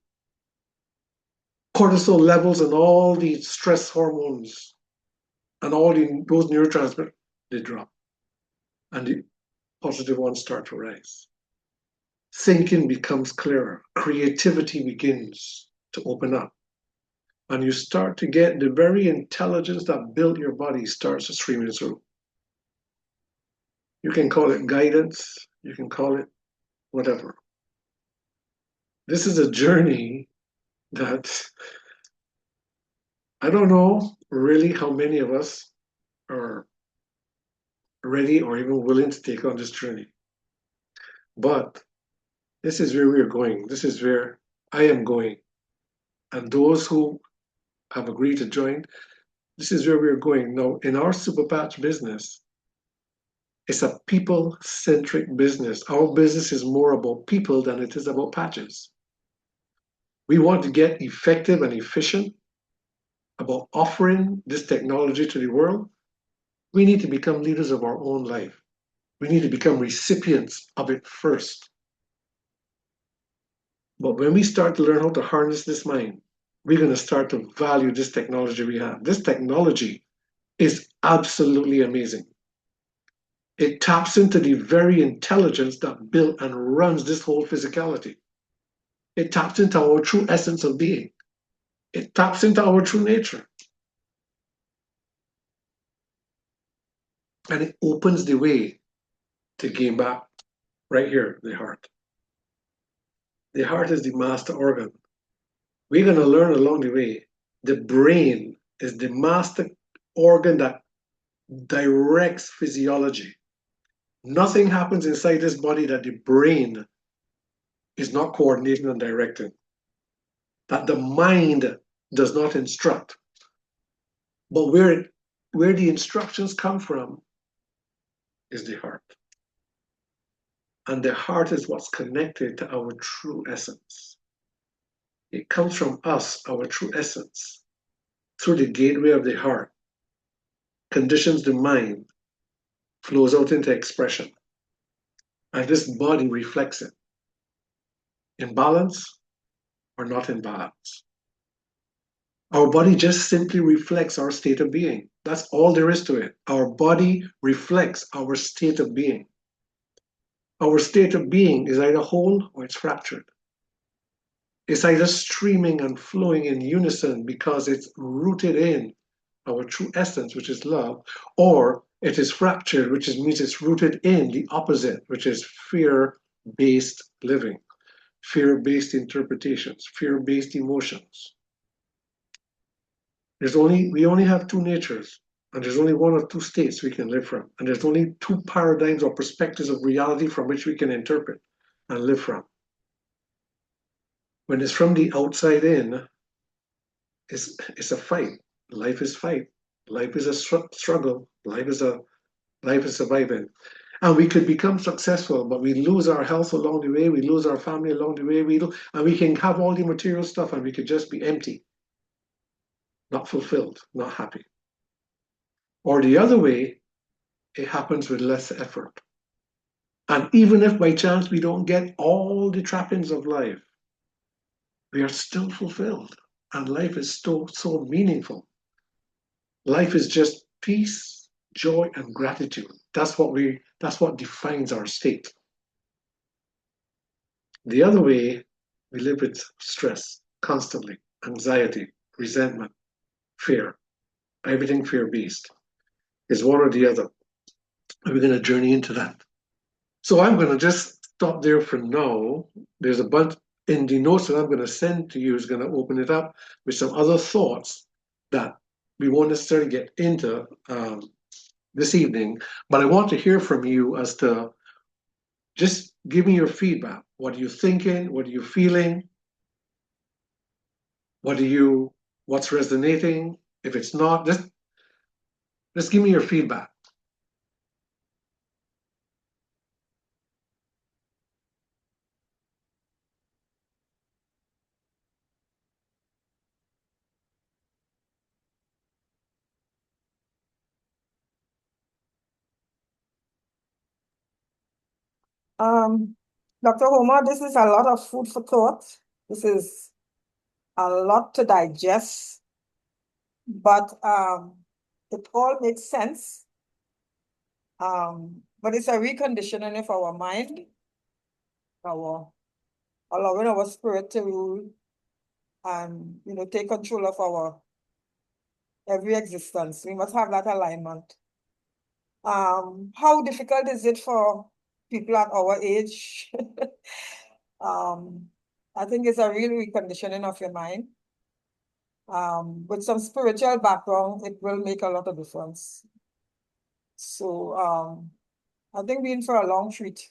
Cortisol levels and all the stress hormones and all those neurotransmitters, they drop. And the positive ones start to rise. Thinking becomes clearer. Creativity begins to open up. And you start to get the very intelligence that built your body starts to stream through. You can call it guidance, you can call it whatever. This is a journey that I don't know really how many of us are ready or even willing to take on this journey. But this is where we're going. This is where I am going. And those who have agreed to join, this is where we're going. Now, in our Super Patch business, it's a people-centric business. Our business is more about people than it is about patches. We want to get effective and efficient about offering this technology to the world. We need to become leaders of our own life. We need to become recipients of it first. But when we start to learn how to harness this mind, we're going to start to value this technology we have. This technology is absolutely amazing. It taps into the very intelligence that built and runs this whole physicality. It taps into our true essence of being. It taps into our true nature. And it opens the way to gain back right here, the heart. The heart is the master organ. We're going to learn along the way. The brain is the master organ that directs physiology. Nothing happens inside this body that the brain is not coordinating and directing, that the mind does not instruct. But where the instructions come from is the heart. And the heart is what's connected to our true essence. It comes from us, our true essence, through the gateway of the heart, conditions the mind, flows out into expression. And this body reflects it. In balance or not in balance. Our body just simply reflects our state of being. That's all there is to it. Our body reflects our state of being. Our state of being is either whole or it's fractured. It's either streaming and flowing in unison because it's rooted in our true essence, which is love, or it is fractured, which means it's rooted in the opposite, which is fear-based living, fear-based interpretations, fear-based emotions. We only have two natures, and there's only one or two states we can live from, and there's only two paradigms or perspectives of reality from which we can interpret and live from. When it's from the outside in, it's a fight. Life is fight. Life is a struggle. Life is surviving. And we could become successful, but we lose our health along the way, we lose our family along the way, and we can have all the material stuff and we could just be empty, not fulfilled, not happy. Or the other way, it happens with less effort. And even if by chance we don't get all the trappings of life, we are still fulfilled. And life is still so meaningful. Life is just peace, joy, and gratitude. That's what defines our state. The other way, we live with stress constantly, anxiety, resentment, fear, everything fear-based. Is one or the other. We're going to journey into that. So I'm going to just stop there for now. There's a bunch in the notes that I'm going to send to you is going to open it up with some other thoughts that we won't necessarily get into this evening, but I want to hear from you as to just give me your feedback. What are you thinking? What are you feeling? What's resonating? If it's not, just give me your feedback. Dr. Homer, this is a lot of food for thought. This is a lot to digest, but it all makes sense. But it's a reconditioning of our mind, allowing our spirit to rule and take control of our every existence. We must have that alignment. How difficult is it for people at our age? I think it's a real reconditioning of your mind. With some spiritual background, it will make a lot of difference. So I think we're in for a long treat.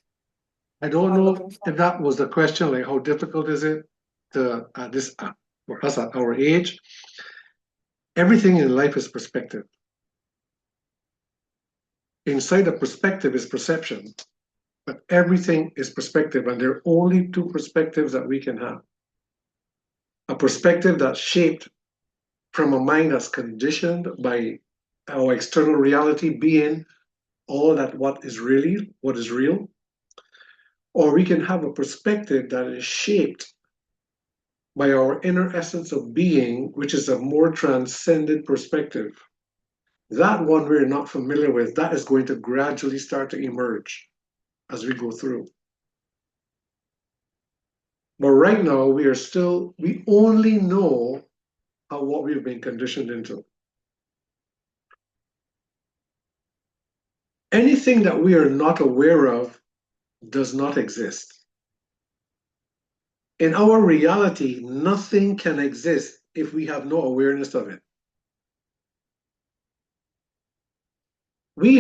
I don't know if that was the question, like how difficult is it to for us at our age? Everything in life is perspective. Inside of perspective is perception, but everything is perspective, and there are only two perspectives that we can have. A perspective that's shaped from a mind that's conditioned by our external reality being all that what is real, or we can have a perspective that is shaped by our inner essence of being, which is a more transcendent perspective. That one we're not familiar with, that is going to gradually start to emerge as we go through. But right now, we only know what we've been conditioned into. Anything that we are not aware of does not exist. In our reality, nothing can exist if we have no awareness of it. We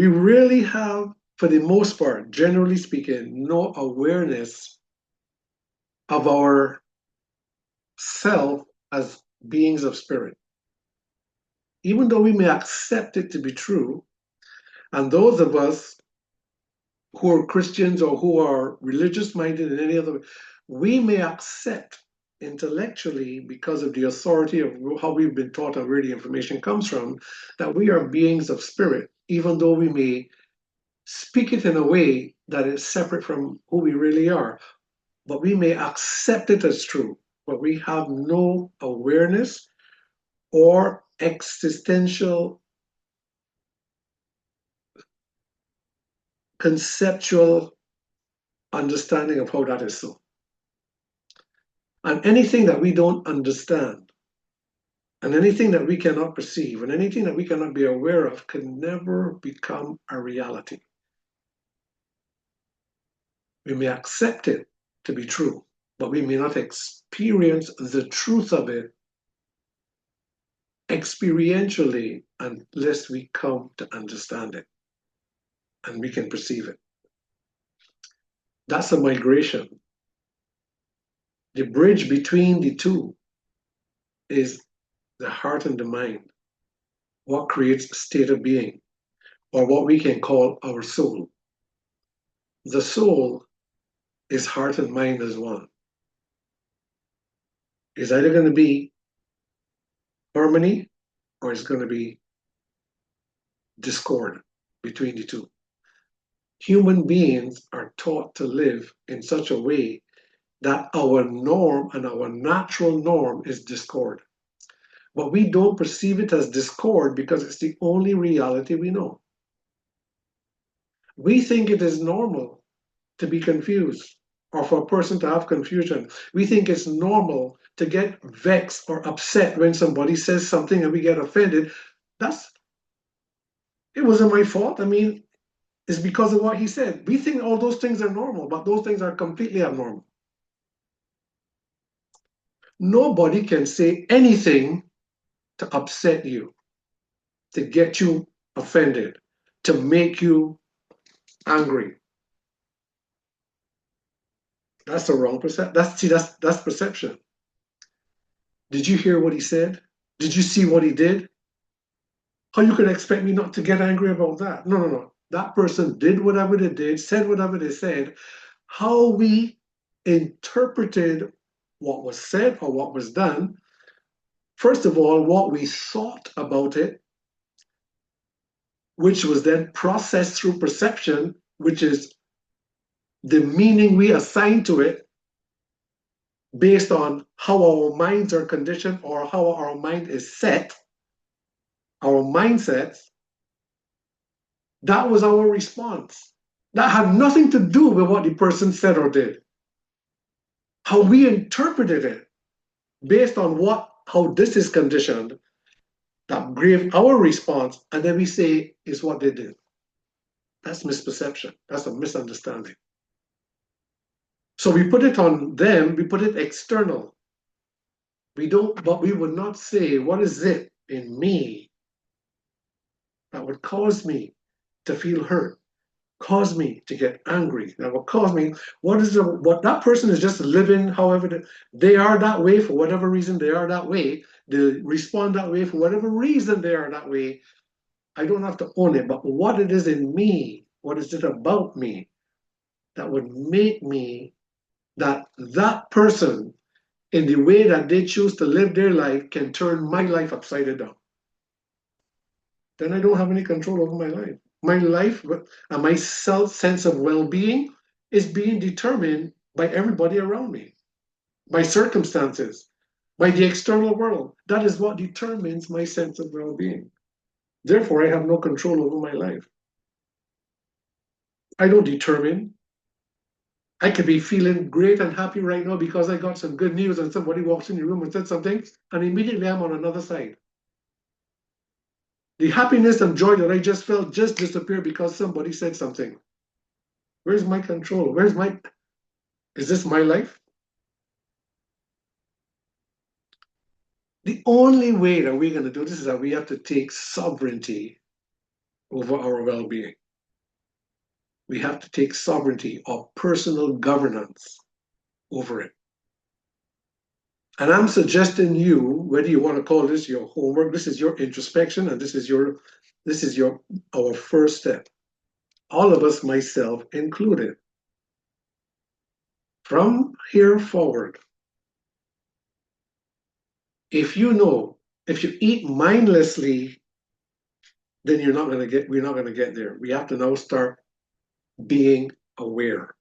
really have, for the most part, generally speaking, no awareness of our self as beings of spirit. Even though we may accept it to be true, and those of us who are Christians or who are religious minded in any other, we may accept intellectually, because of the authority of how we've been taught and where the information comes from, that we are beings of spirit, even though we may speak it in a way that is separate from who we really are. But we may accept it as true, but we have no awareness or existential conceptual understanding of how that is so. And anything that we don't understand, and anything that we cannot perceive, and anything that we cannot be aware of can never become a reality. We may accept it to be true, but we may not experience the truth of it experientially unless we come to understand it and we can perceive it. That's a migration. The bridge between the two is the heart and the mind. What creates a state of being? or what we can call our soul. The soul is heart and mind as one. It's either going to be harmony or it's going to be discord between the two. Human beings are taught to live in such a way that our norm and our natural norm is discord. But we don't perceive it as discord because it's the only reality we know. We think it is normal to be confused or for a person to have confusion. We think it's normal to get vexed or upset when somebody says something and we get offended. It wasn't my fault. I mean, it's because of what he said. We think all those things are normal, but those things are completely abnormal. Nobody can say anything to upset you, to get you offended, to make you angry. That's the wrong perception. That's perception. Did you hear what he said? Did you see what he did? How you can expect me not to get angry about that? No, no, no. That person did whatever they did, said whatever they said. How we interpreted what was said or what was done, first of all, what we thought about it, which was then processed through perception, which is the meaning we assign to it based on how our minds are conditioned or how our mind is set, our mindsets. That was our response. That had nothing to do with what the person said or did. How we interpreted it based on how this is conditioned, that gave our response, and then we say is what they did. That's misperception. That's a misunderstanding. So we put it on them, we put it external. But we would not say, what is it in me that would cause me to feel hurt, cause me to get angry, that will cause me, what that person is just living however they are that way for whatever reason they are that way, they respond that way for whatever reason they are that way. I don't have to own it, but what it is in me, what is it about me that would make me that person in the way that they choose to live their life can turn my life upside down. Then I don't have any control over my life. My life and my sense of well-being is being determined by everybody around me, by circumstances, by the external world. That is what determines my sense of well-being. Therefore, I have no control over my life. I don't determine. I could be feeling great and happy right now because I got some good news and somebody walks in the room and said something, and immediately I'm on another side. The happiness and joy that I just felt just disappeared because somebody said something. Where's my control? Is this my life? The only way that we're going to do this is that we have to take sovereignty over our well-being. We have to take sovereignty or personal governance over it. And I'm suggesting you, whether you want to call this your homework, this is your introspection, and this is our first step. All of us, myself included. From here forward, if you eat mindlessly, then we're not going to get there. We have to now start being aware.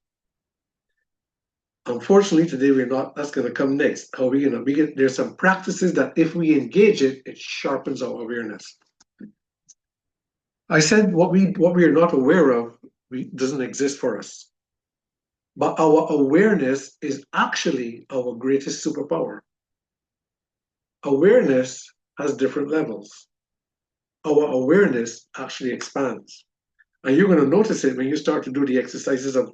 Unfortunately, today that's going to come next. How we going to there's some practices that if we engage it sharpens our awareness. I said what we are not aware of doesn't exist for us. But our awareness is actually our greatest superpower. Awareness has different levels. Our awareness actually expands. And you're going to notice it when you start to do the exercises of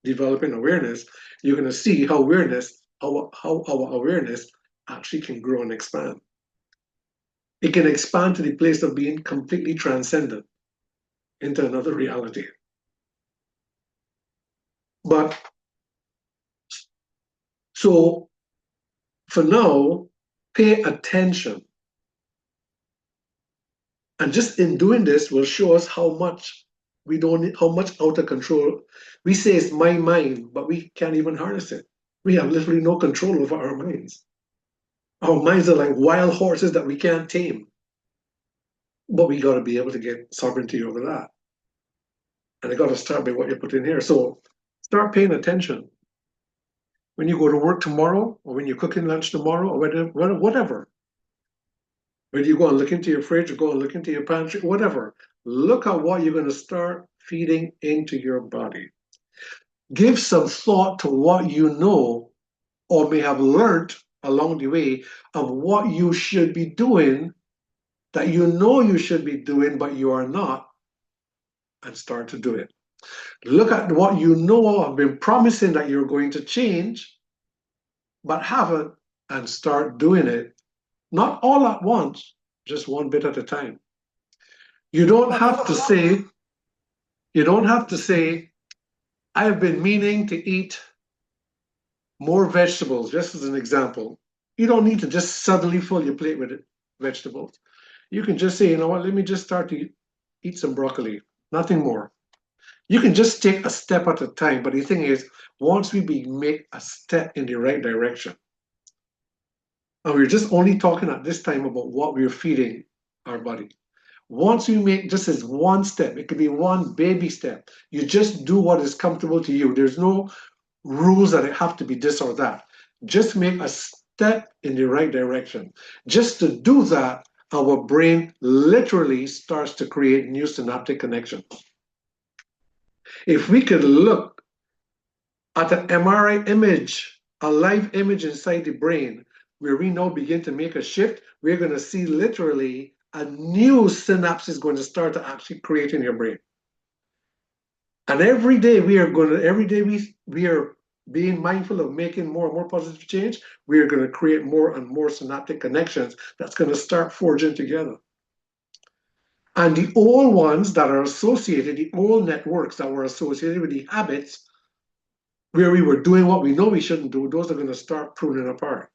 developing awareness. You're going to see how our awareness actually can grow and expand. It can expand to the place of being completely transcendent into another reality. But so for now, pay attention And just in doing this will show us how much we don't need, how much out of control. We say it's my mind, but we can't even harness it. We have literally no control over our minds. Our minds are like wild horses that we can't tame. But we got to be able to get sovereignty over that. And I got to start by what you put in here. So start paying attention. When you go to work tomorrow, or when you're cooking lunch tomorrow, or whatever, whether you go and look into your fridge or go and look into your pantry, whatever, look at what you're going to start feeding into your body. Give some thought to what you know or may have learned along the way of what you should be doing that you know you should be doing, but you are not, and start to do it. Look at what you know have been promising that you're going to change, but haven't, and start doing it. Not all at once, just one bit at a time. You don't have to say, I have been meaning to eat more vegetables, just as an example. You don't need to just suddenly fill your plate with vegetables. You can just say, you know what, let me just start to eat some broccoli, nothing more. You can just take a step at a time, but the thing is, once we make a step in the right direction, and we're just only talking at this time about what we're feeding our body. Once we make just as one step, it could be one baby step. You just do what is comfortable to you. There's no rules that it have to be this or that. Just make a step in the right direction. Just to do that, our brain literally starts to create new synaptic connections. If we could look at an MRI image, a live image inside the brain, where we now begin to make a shift, we're going to see literally a new synapse is going to start to actually create in your brain. And every day we are being mindful of making more and more positive change, we are going to create more and more synaptic connections that's going to start forging together. And the old ones that are associated, the old networks that were associated with the habits where we were doing what we know we shouldn't do, those are going to start pruning apart.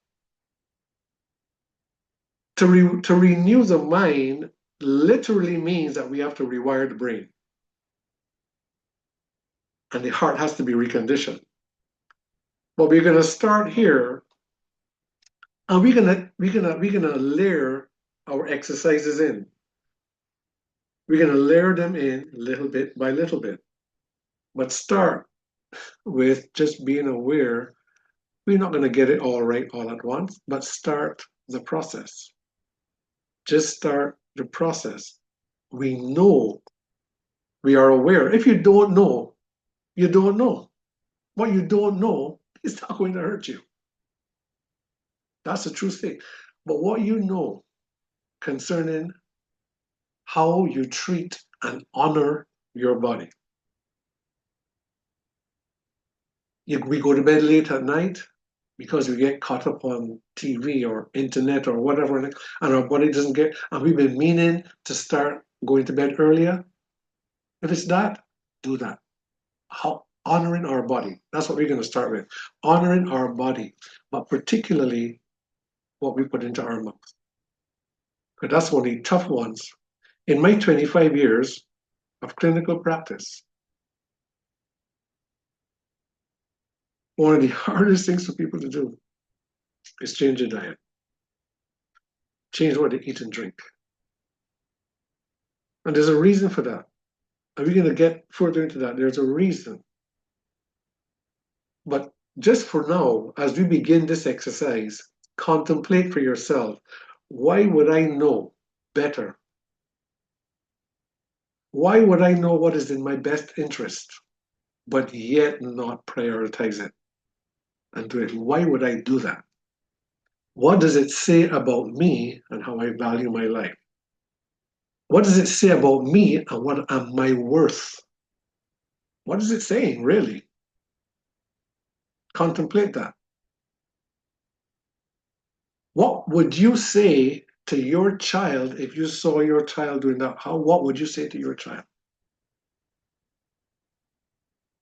To renew the mind literally means that we have to rewire the brain. And the heart has to be reconditioned. But we're going to start here, and we're gonna layer our exercises in. We're going to layer them in little bit by little bit. But start with just being aware. We're not going to get it all right all at once, but start the process. Just start the process. We know, we are aware. If you don't know, you don't know. What you don't know is not going to hurt you. That's the true thing. But what you know concerning how you treat and honor your body. We go to bed late at night because we get caught up on TV or internet or whatever, and our body doesn't get, and we've been meaning to start going to bed earlier. If it's that, do that. How honoring our body. That's what we're going to start with. Honoring our body, but particularly what we put into our mouth. Because that's one of the tough ones. In my 25 years of clinical practice, one of the hardest things for people to do is change their diet. Change what they eat and drink. And there's a reason for that. And we're going to get further into that. There's a reason. But just for now, as we begin this exercise, contemplate for yourself, why would I know better? Why would I know what is in my best interest, but yet not prioritize it and do it? Why would I do that? What does it say about me and how I value my life? What does it say about me and what am I worth? What is it saying, really? Contemplate that. What would you say to your child if you saw your child doing that? What would you say to your child?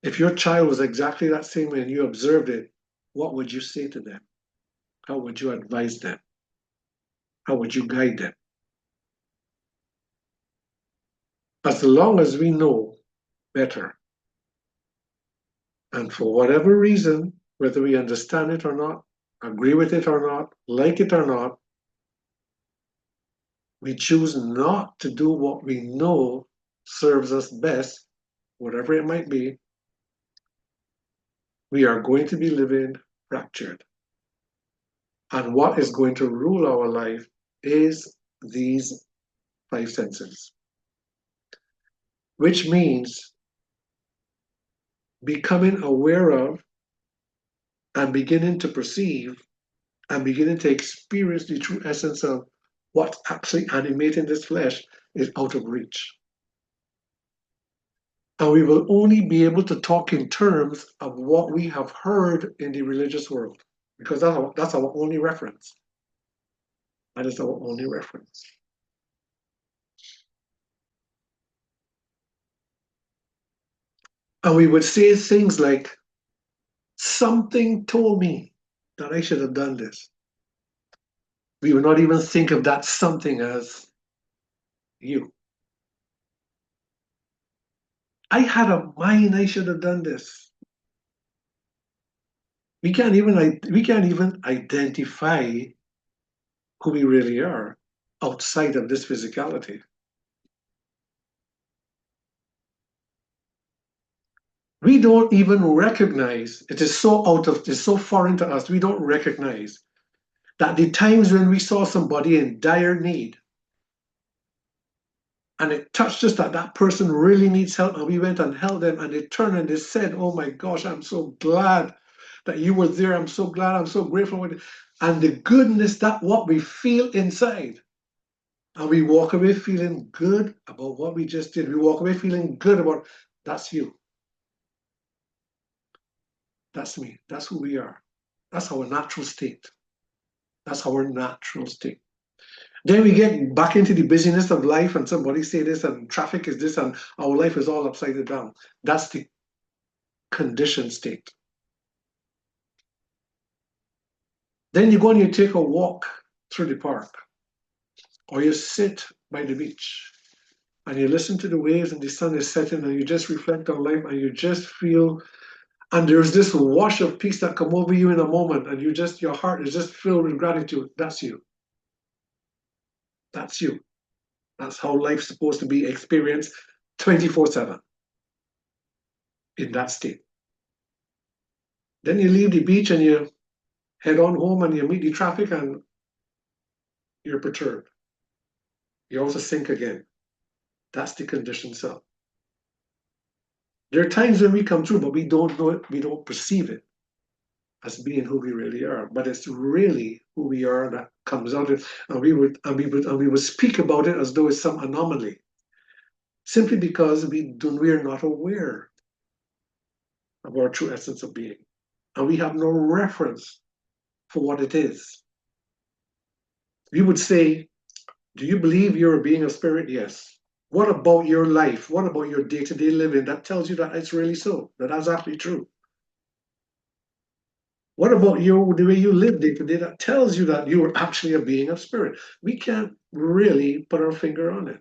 If your child was exactly that same way and you observed it, what would you say to them? How would you advise them? How would you guide them? as long as we know better. And for whatever reason, whether we understand it or not, agree with it or not, like it or not, we choose not to do what we know serves us best, whatever it might be, we are going to be living fractured. And what is going to rule our life is these five senses, which means becoming aware of and beginning to perceive and beginning to experience the true essence of what's actually animating this flesh is out of reach. And we will only be able to talk in terms of what we have heard in the religious world, because that's our only reference. That is our only reference. And we would say things like, something told me that I should have done this. We would not even think of that something as you. I had a mind I should have done this. We can't even identify who we really are outside of this physicality. We don't even recognize, it's so foreign to us, we don't recognize that the times when we saw somebody in dire need and it touched us that that person really needs help and we went and held them and they turned and they said, oh my gosh, I'm so glad that you were there. I'm so glad, I'm so grateful. And the goodness, that what we feel inside. And we walk away feeling good about what we just did. We walk away feeling good about, that's you. That's me. That's who we are. That's our natural state. That's our natural state. Then we get back into the busyness of life and somebody say this and traffic is this and our life is all upside down. That's the conditioned state. Then you go and you take a walk through the park or you sit by the beach and you listen to the waves and the sun is setting and you just reflect on life and you just feel, and there's this wash of peace that come over you in a moment and your heart is just filled with gratitude. That's you. That's you. That's how life's supposed to be experienced 24/7 in that state. Then you leave the beach and you head on home and you meet the traffic and you're perturbed. You also sink again. That's the conditioned self. There are times when we come through, but we don't know it, we don't perceive it as being who we really are. But it's really who we are that comes out of, and we would speak about it as though it's some anomaly. Simply because we are not aware of our true essence of being. And we have no reference for what it is. We would say, do you believe you're a being of spirit? Yes. What about your life? What about your day-to-day living that tells you that it's really so, that that's actually true? What about the way you live day-to-day that tells you that you are actually a being of spirit? We can't really put our finger on it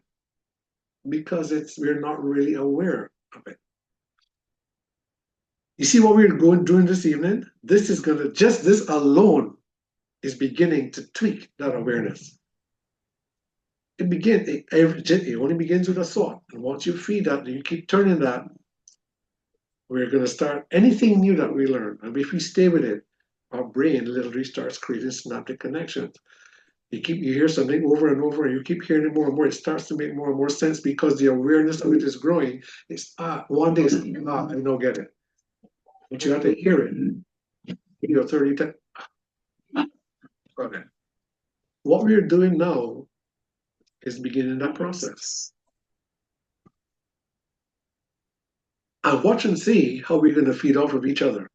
because we're not really aware of it. You see what we're doing this evening? This alone is beginning to tweak that awareness. It only begins with a thought. And once you feed that, you keep turning that, we're going to start anything new that we learn. And if we stay with it, our brain literally starts creating synaptic connections. You hear something over and over, and you keep hearing it more and more. It starts to make more and more sense because the awareness of it is growing. One day, I don't get it. But you have to hear it. 30 times. Okay. What we're doing now is beginning that process. And watch and see how we're going to feed off of each other.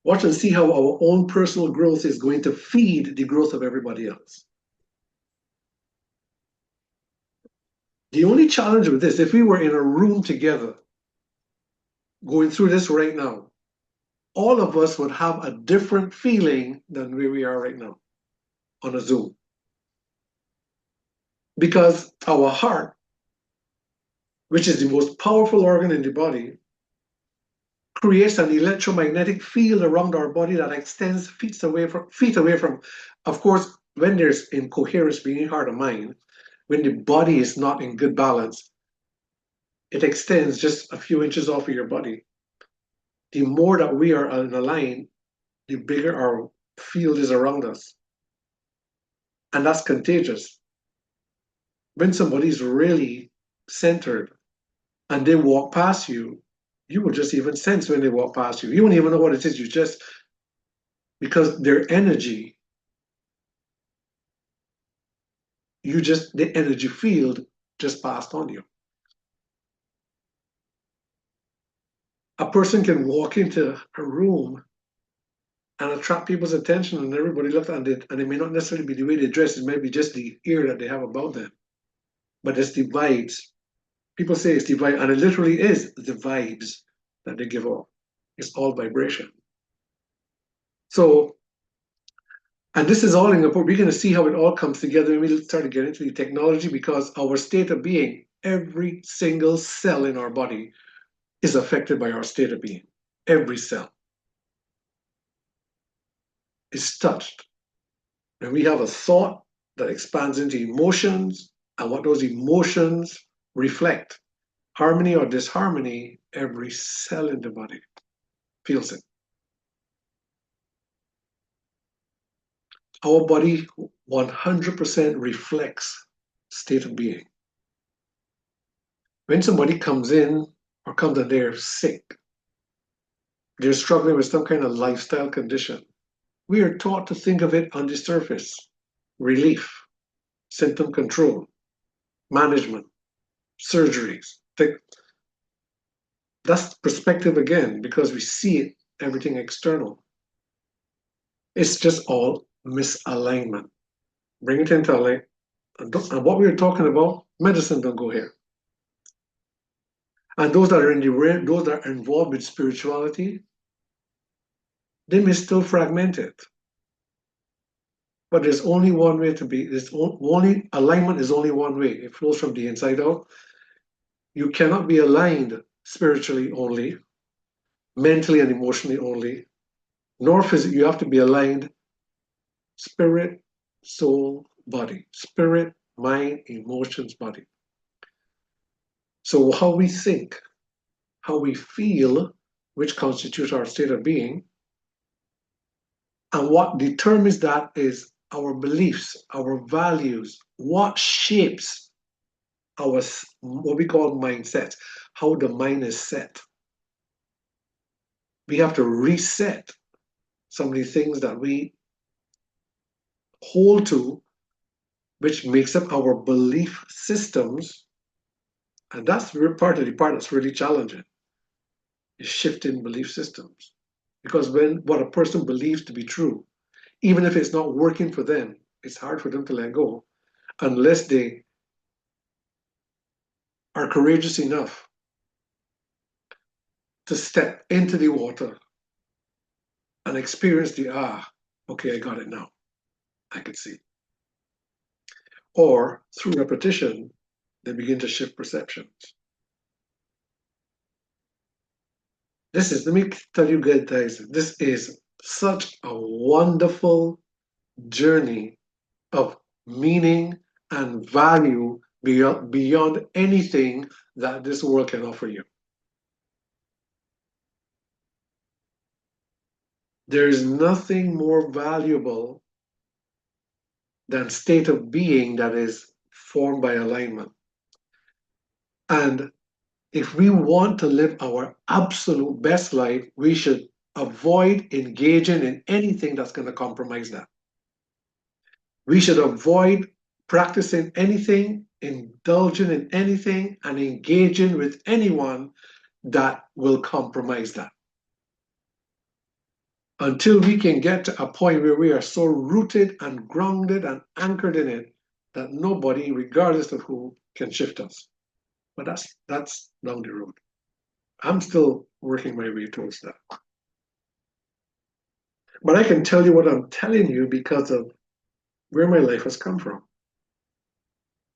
Watch and see how our own personal growth is going to feed the growth of everybody else. The only challenge with this, if we were in a room together, going through this right now, all of us would have a different feeling than where we are right now on a Zoom. Because our heart which is the most powerful organ in the body, creates an electromagnetic field around our body that extends feet away from, of course, when there's incoherence between heart and mind, when the body is not in good balance, it extends just a few inches off of your body. The more that we are in a line, the bigger our field is around us. And that's contagious. When somebody's really centered and they walk past you, you will just even sense when they walk past you. You won't even know what it is. You just, because their energy, the energy field just passed on you. A person can walk into a room and attract people's attention, and everybody looks at it, and it may not necessarily be the way they dress, it may be just the air that they have about them. But it's the vibes. People say it's the vibe, and it literally is the vibes that they give off. It's all vibration. So, and this is all in the book. We're going to see how it all comes together when we start to get into the technology, because our state of being, every single cell in our body is affected by our state of being. Every cell is touched. And we have a thought that expands into emotions, and what those emotions reflect, harmony or disharmony, every cell in the body feels it. Our body 100% reflects state of being. When somebody comes in or comes and they're sick, they're struggling with some kind of lifestyle condition, we are taught to think of it on the surface: relief, symptom control, management, surgeries. That's perspective again, because we see it, everything external. It's just all misalignment. Bring it into alignment. And what we're talking about, medicine don't go here. And those that are those that are involved with spirituality, they may still fragment it. But there's only one way to be. There's only alignment is only one way. It flows from the inside out. You cannot be aligned spiritually only, mentally and emotionally only, nor physically. You have to be aligned spirit, soul, body. Spirit, mind, emotions, body. So how we think, how we feel, which constitutes our state of being, and what determines that is our beliefs, our values, what shapes our, what we call mindset, how the mind is set. We have to reset some of the things that we hold to, which makes up our belief systems. And that's part of the part that's really challenging, is shifting belief systems. Because when what a person believes to be true, even if it's not working for them, it's hard for them to let go unless they are courageous enough to step into the water and experience the, okay, I got it now. I can see. Or through repetition, they begin to shift perceptions. Let me tell you guys, this is such a wonderful journey of meaning and value beyond anything that this world can offer you. There is nothing more valuable than state of being that is formed by alignment. And if we want to live our absolute best life, we should avoid engaging in anything that's going to compromise that. We should avoid practicing anything, indulging in anything, and engaging with anyone that will compromise that. Until we can get to a point where we are so rooted and grounded and anchored in it that nobody, regardless of who, can shift us. But that's down the road. I'm still working my way towards that. But I can tell you what I'm telling you because of where my life has come from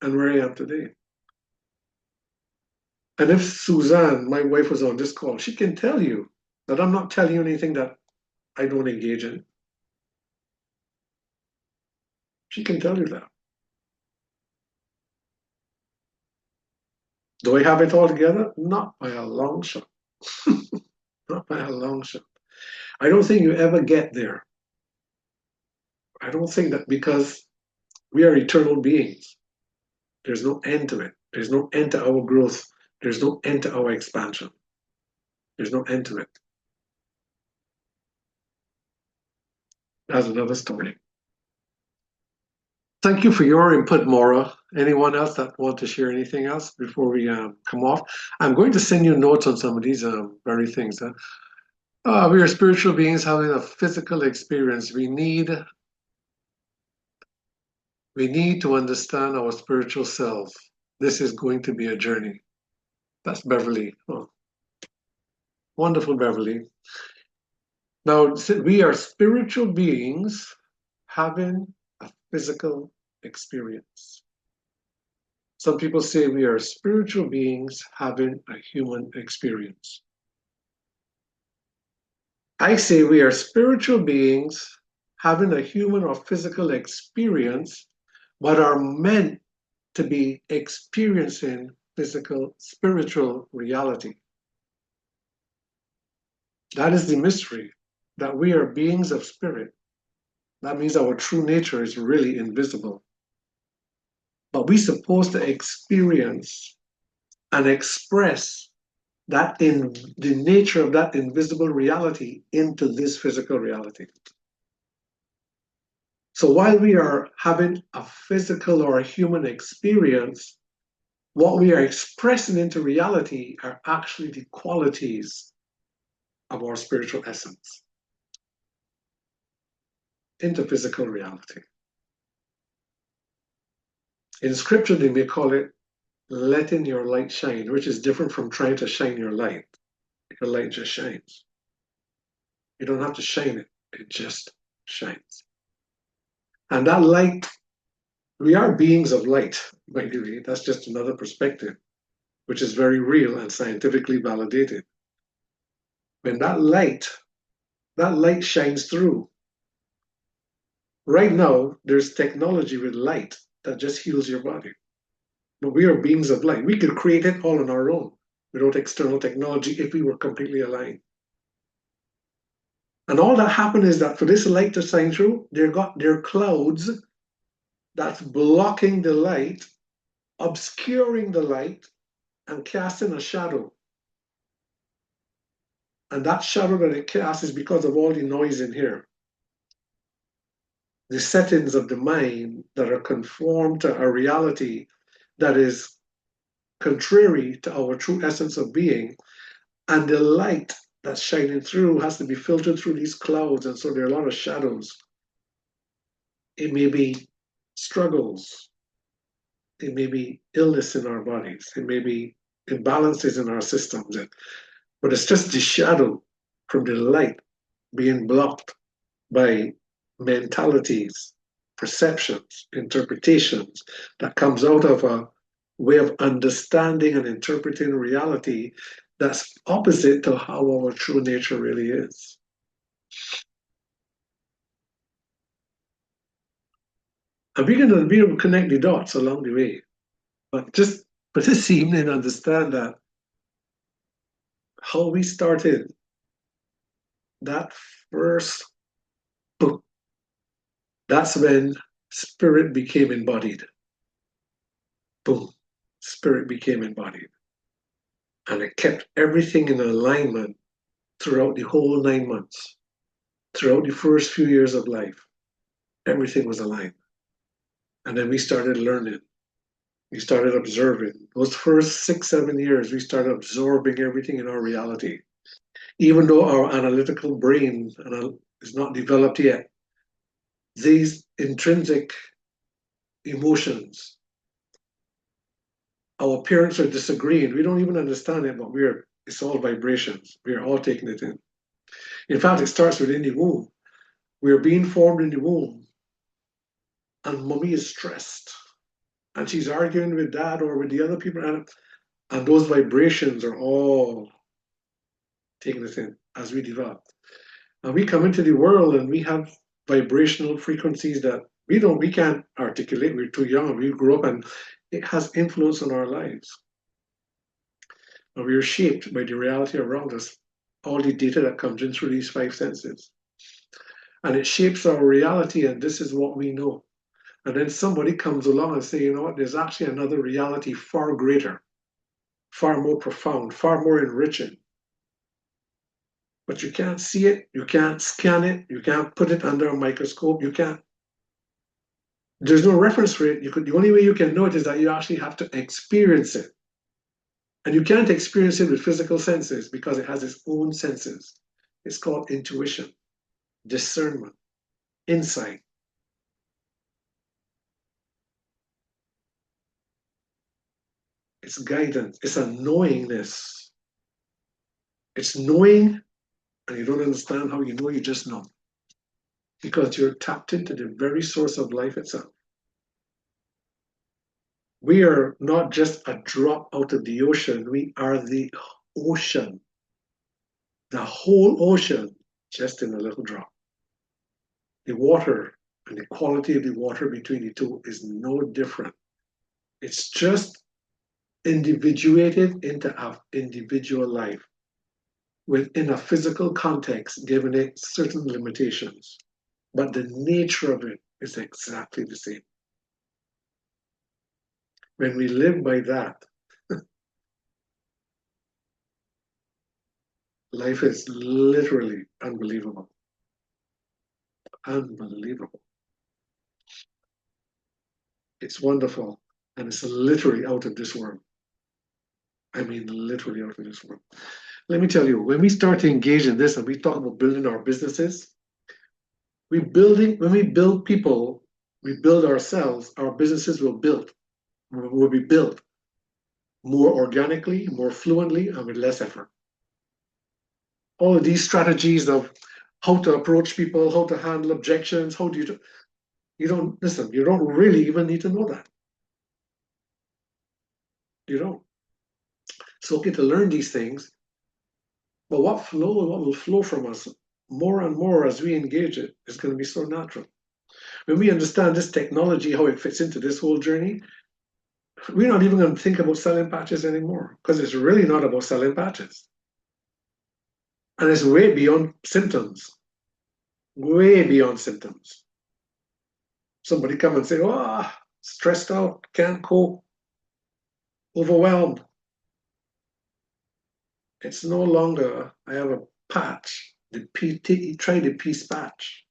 and where I am today. And if Suzanne, my wife, was on this call, she can tell you that I'm not telling you anything that I don't engage in. She can tell you that. Do I have it all together? Not by a long shot. Not by a long shot. I don't think you ever get there. I don't think that because we are eternal beings, there's no end to it. There's no end to our growth. There's no end to our expansion. There's no end to it. That's another story. Thank you for your input, Maura. Anyone else that want to share anything else before we come off? I'm going to send you notes on some of these very things. We are spiritual beings having a physical experience. We need to understand our spiritual self. This is going to be a journey. That's Beverly. Oh, wonderful, Beverly. Now, we are spiritual beings having a physical experience. Some people say we are spiritual beings having a human experience. I say we are spiritual beings having a human or physical experience, but are meant to be experiencing physical, spiritual reality. That is the mystery, that we are beings of spirit. That means our true nature is really invisible. But we're supposed to experience and express that in the nature of that invisible reality into this physical reality. So while we are having a physical or a human experience, what we are expressing into reality are actually the qualities of our spiritual essence into physical reality. In scripture, they may call it letting your light shine, which is different from trying to shine your light. Your light just shines. You don't have to shine it, it just shines. And that light, we are beings of light, by the way. That's just another perspective, which is very real and scientifically validated. When that light shines through. Right now, there's technology with light that just heals your body. But we are beings of light. We could create it all on our own without external technology if we were completely aligned. And all that happened is that for this light to shine through, there are clouds that's blocking the light, obscuring the light, and casting a shadow. And that shadow that it casts is because of all the noise in here. The settings of the mind that are conformed to a reality that is contrary to our true essence of being, and the light that's shining through has to be filtered through these clouds, and so there are a lot of shadows. It may be struggles, it may be illness in our bodies, it may be imbalances in our systems, but it's just the shadow from the light being blocked by mentalities, perceptions, interpretations that comes out of a way of understanding and interpreting reality that's opposite to how our true nature really is. And we're going to be able to connect the dots along the way. But just for this evening, understand that how we started that first book, that's when spirit became embodied. Boom, spirit became embodied. And it kept everything in alignment throughout the whole 9 months. Throughout the first few years of life, everything was aligned. And then we started learning. We started observing. Those first 6, 7 years, we started absorbing everything in our reality. Even though our analytical brain is not developed yet, these intrinsic emotions, our parents are disagreeing. We don't even understand it, but it's all vibrations. We are all taking it in. In fact, it starts within the womb. We are being formed in the womb, and mommy is stressed, and she's arguing with dad or with the other people, And those vibrations are all taking us in as we develop. And we come into the world and we have vibrational frequencies that we can't articulate. We're too young. We grew up and it has influence on our lives. And we are shaped by the reality around us, all the data that comes in through these five senses. And it shapes our reality, and this is what we know. And then somebody comes along and say, you know what, there's actually another reality far greater, far more profound, far more enriching. But you can't see it, you can't scan it, you can't put it under a microscope, you can't. There's no reference for it. The only way you can know it is that you actually have to experience it. And you can't experience it with physical senses because it has its own senses. It's called intuition, discernment, insight. It's guidance, it's a knowingness. It's knowing, and you don't understand how you know, you just know. Because you're tapped into the very source of life itself. We are not just a drop out of the ocean, we are the ocean. The whole ocean, just in a little drop. The water and the quality of the water between the two is no different. It's just individuated into an individual life within a physical context, giving it certain limitations. But the nature of it is exactly the same. When we live by that, life is literally unbelievable. Unbelievable. It's wonderful, and it's literally out of this world. I mean, literally out of this world. Let me tell you, when we start to engage in this and we talk about building our businesses, when we build people, we build ourselves, our businesses will be built more organically, more fluently, and with less effort. All of these strategies of how to approach people, how to handle objections, you don't really even need to know that. You don't. It's okay to learn these things, but what will flow from us more and more as we engage it is going to be so natural. When we understand this technology, how it fits into this whole journey, we're not even going to think about selling patches anymore because it's really not about selling patches. And it's way beyond symptoms. Way beyond symptoms. Somebody come and say, oh, stressed out, can't cope, overwhelmed. It's no longer, I have a patch, try the peace patch.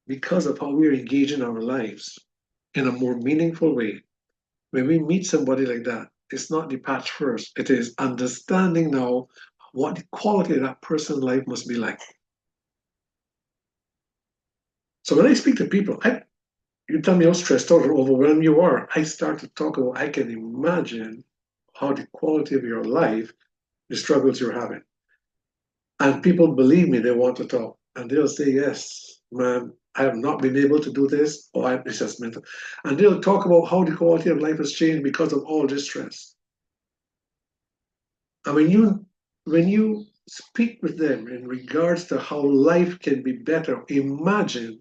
Because of how we're engaging our lives in a more meaningful way. When we meet somebody like that, it's not the patch first. It is understanding now what the quality of that person's life must be like. So when I speak to people, you tell me how stressed out or overwhelmed you are, I start to talk about, I can imagine how the quality of your life, the struggles you're having. And people believe me, they want to talk. And they'll say, yes, man, I have not been able to do this, or it's just mental. And they'll talk about how the quality of life has changed because of all this stress. And when you speak with them in regards to how life can be better, imagine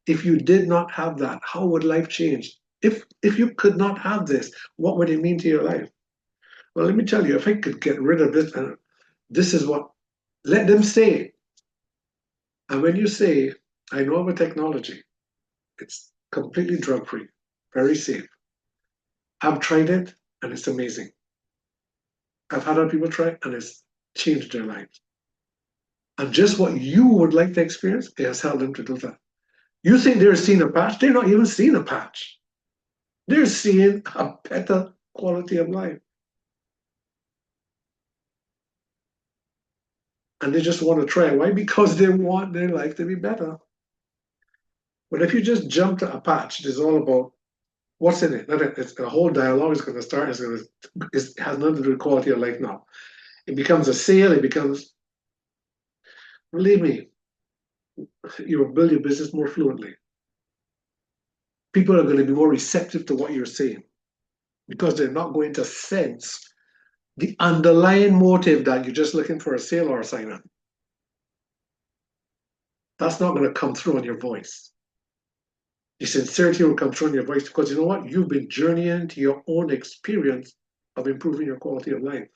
if you did not have that, how would life change? If you could not have this, what would it mean to your life? Well, let me tell you, if I could get rid of this, and this is what, let them say it. And when you say, I know of a technology, it's completely drug-free, very safe. I've tried it, and it's amazing. I've had other people try it, and it's changed their lives. And just what you would like to experience, it has helped them to do that. You think they're seeing a patch? They're not even seeing a patch. They're seeing a better quality of life. And they just want to try. Why? Because they want their life to be better. But if you just jump to a patch, it's all about what's in it. It's a whole dialogue is going to start. It has nothing to do with quality of life now. It becomes a sale. It becomes, believe me, you will build your business more fluently. People are going to be more receptive to what you're saying. because they're not going to sense the underlying motive that you're just looking for a sale or a sign up. That's not going to come through on your voice. The sincerity will come through on your voice because you know what? You've been journeying to your own experience of improving your quality of life.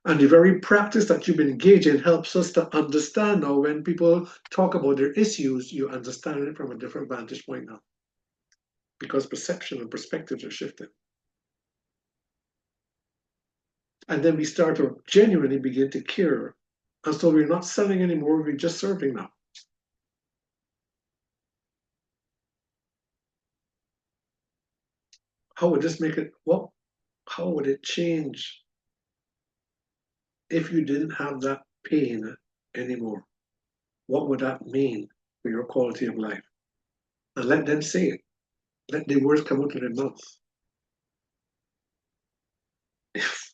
And the very practice that you've been engaged in helps us to understand now when people talk about their issues, you understand it from a different vantage point now. Because perception and perspectives are shifting. And then we start to genuinely begin to care. And so we're not selling anymore, we're just serving now. How would this make it, well, how would it change if you didn't have that pain anymore? What would that mean for your quality of life? And let them say it. Let the words come out of their mouth.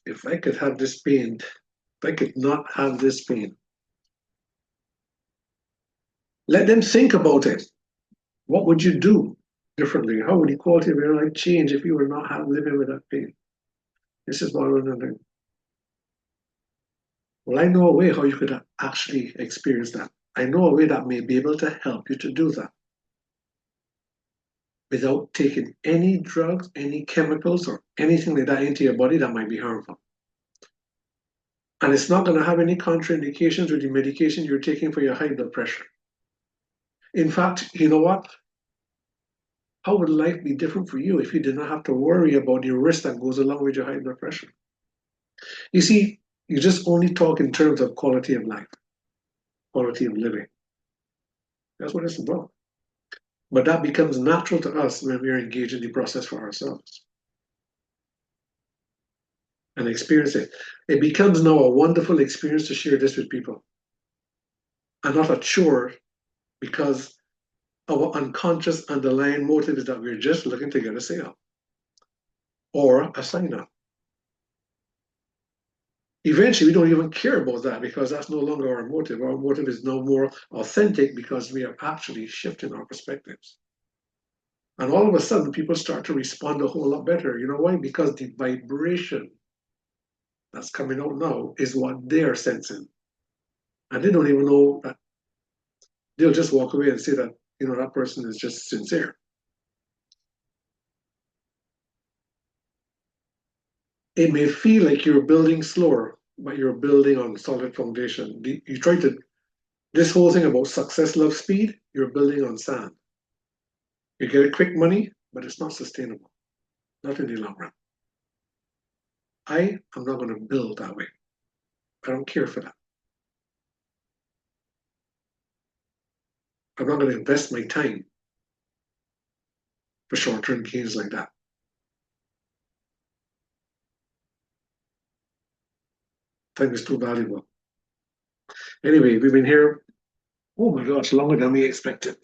If I could have this pain, if I could not have this pain, let them think about it. What would you do differently? How would the quality of your life change if you were not living with that pain? This is what I want to know. Well, I know a way how you could actually experience that. I know a way that may be able to help you to do that without taking any drugs, any chemicals, or anything like that into your body that might be harmful. And it's not going to have any contraindications with the medication you're taking for your high blood pressure. In fact, you know what? How would life be different for you if you did not have to worry about the risk that goes along with your high blood pressure? You see, you just only talk in terms of quality of life, quality of living. That's what it's about. But that becomes natural to us when we are engaged in the process for ourselves and experience it. It becomes now a wonderful experience to share this with people and not a chore because our unconscious underlying motive is that we're just looking to get a sale or a sign up. Eventually, we don't even care about that because that's no longer our motive. Our motive is no more authentic because we are actually shifting our perspectives. And all of a sudden, people start to respond a whole lot better. You know why? Because the vibration that's coming out now is what they're sensing. And they don't even know that. They'll just walk away and say that, you know, that person is just sincere. It may feel like you're building slower, but you're building on a solid foundation. You try to, this whole thing about success, love, speed, you're building on sand. You get quick money, but it's not sustainable, not in the long run. I am not going to build that way. I don't care for that. I'm not going to invest my time for short-term gains like that. Time is too valuable. Anyway, we've been here, oh my gosh, longer than we expected.